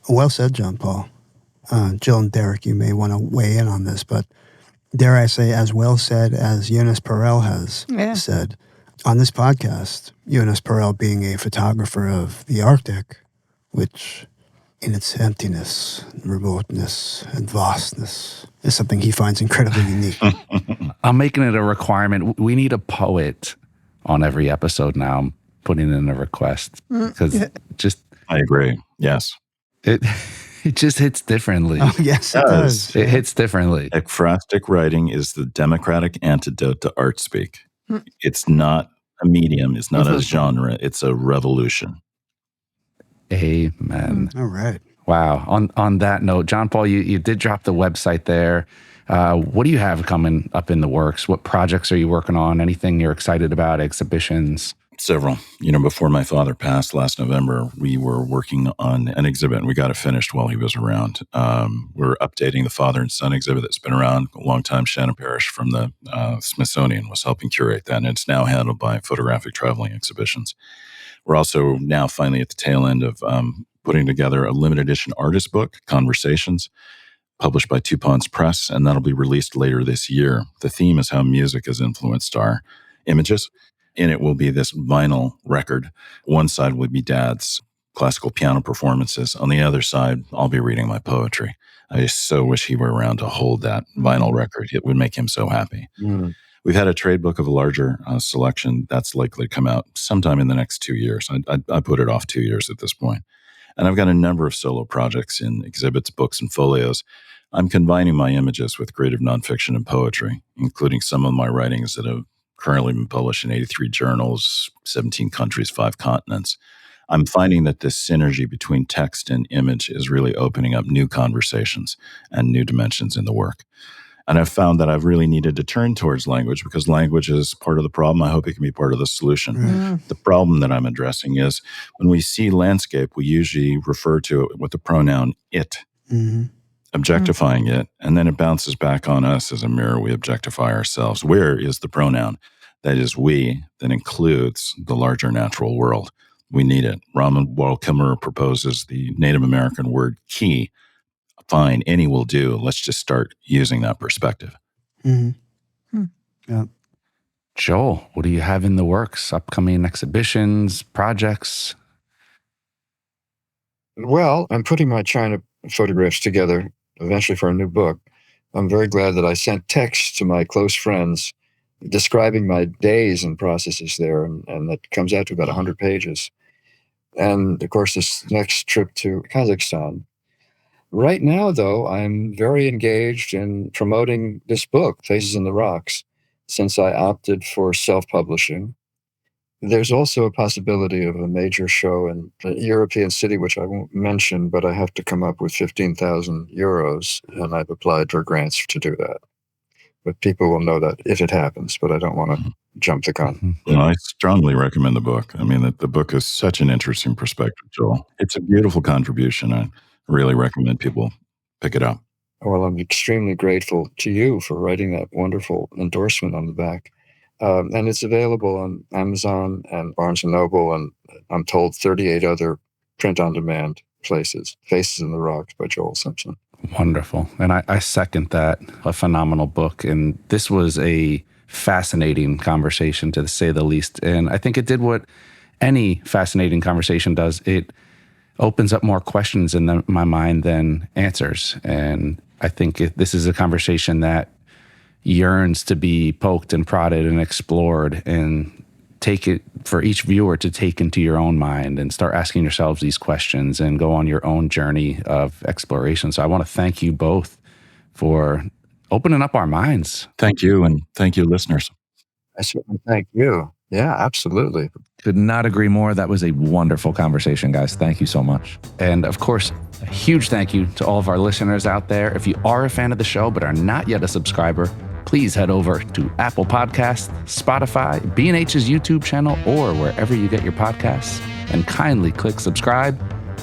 G: Well said, John Paul. Jill and Derek, you may want to weigh in on this, but dare I say, as well said as Jonas Perel has said on this podcast, Jonas Perel being a photographer of the Arctic, which in its emptiness, remoteness, and vastness is something he finds incredibly unique.
C: I'm making it a requirement. We need a poet on every episode now. I'm putting in a request because
F: I agree. Yes.
C: it just hits differently.
G: Oh, yes, it does.
C: It hits differently.
F: Ekphrastic writing is the democratic antidote to art speak. It's not a medium. It's not a genre. It's a revolution.
C: Amen.
G: All right.
C: Wow. On that note, John Paul, you did drop the website there. What do you have coming up in the works? What projects are you working on? Anything you're excited about? Exhibitions?
F: Several. Before my father passed last November, we were working on an exhibit, and we got it finished while he was around. We're updating the father and son exhibit that's been around a long time. Shannon Parrish from the Smithsonian was helping curate that, and it's now handled by Photographic Traveling Exhibitions. We're also now finally at the tail end of putting together a limited edition artist book, Conversations, published by Two Ponds Press, and that'll be released later this year. The theme is how music has influenced our images, and it will be this vinyl record. One side will be Dad's classical piano performances. On the other side, I'll be reading my poetry. I just so wish he were around to hold that vinyl record. It would make him so happy. Mm. We've had a trade book of a larger selection that's likely to come out sometime in the next 2 years. I put it off 2 years at this point. And I've got a number of solo projects in exhibits, books, and folios. I'm combining my images with creative nonfiction and poetry, including some of my writings that have currently been published in 83 journals, 17 countries, 5 continents. I'm finding that this synergy between text and image is really opening up new conversations and new dimensions in the work. And I've found that I've really needed to turn towards language because language is part of the problem. I hope it can be part of the solution. Mm. The problem that I'm addressing is when we see landscape, we usually refer to it with the pronoun it, objectifying it, and then it bounces back on us as a mirror. We objectify ourselves. Where is the pronoun? That is we, that includes the larger natural world. We need it. Raman Waldkimmerer proposes the Native American word key. Fine, any will do. Let's just start using that perspective.
G: Mm-hmm. Yeah.
C: Joel, what do you have in the works? Upcoming exhibitions, projects?
E: Well, I'm putting my China photographs together eventually for a new book. I'm very glad that I sent texts to my close friends describing my days and processes there, and that comes out to about 100 pages. And, of course, this next trip to Kazakhstan. Right now, though, I'm very engaged in promoting this book, Faces in the Rocks, since I opted for self-publishing. There's also a possibility of a major show in a European city, which I won't mention, but I have to come up with 15,000 euros, and I've applied for grants to do that. But people will know that if it happens, but I don't want to jump the gun.
F: Well, I strongly recommend the book. I mean, the book is such an interesting perspective, Joel. It's a beautiful contribution. I really recommend people pick it up.
E: Well, I'm extremely grateful to you for writing that wonderful endorsement on the back. And it's available on Amazon and Barnes & Noble, and I'm told 38 other print-on-demand places. Faces in the Rocks by Joel Simpson.
C: Wonderful. And I second that. A phenomenal book. And this was a fascinating conversation, to say the least. And I think it did what any fascinating conversation does. It opens up more questions in my mind than answers. And I think this is a conversation that yearns to be poked and prodded and explored, and take it for each viewer to take into your own mind and start asking yourselves these questions and go on your own journey of exploration. So I want to thank you both for opening up our minds.
F: Thank you, and thank you, listeners.
E: I certainly thank you. Yeah, absolutely.
C: Could not agree more. That was a wonderful conversation, guys. Thank you so much. And of course, a huge thank you to all of our listeners out there. If you are a fan of the show but are not yet a subscriber, please head over to Apple Podcasts, Spotify, B&H's YouTube channel, or wherever you get your podcasts, and kindly click subscribe.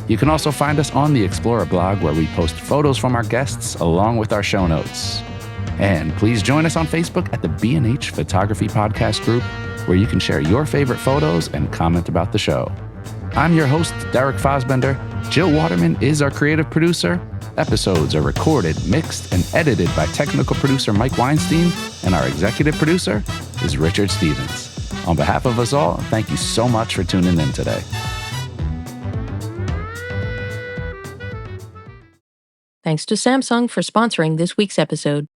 C: You can also find us on the Explorer blog, where we post photos from our guests along with our show notes. And please join us on Facebook at the B&H Photography Podcast group, where you can share your favorite photos and comment about the show. I'm your host, Derek Fosbender. Jill Waterman is our creative producer. Episodes are recorded, mixed, and edited by technical producer Mike Weinstein, and our executive producer is Richard Stevens. On behalf of us all, thank you so much for tuning in today.
A: Thanks to Samsung for sponsoring this week's episode.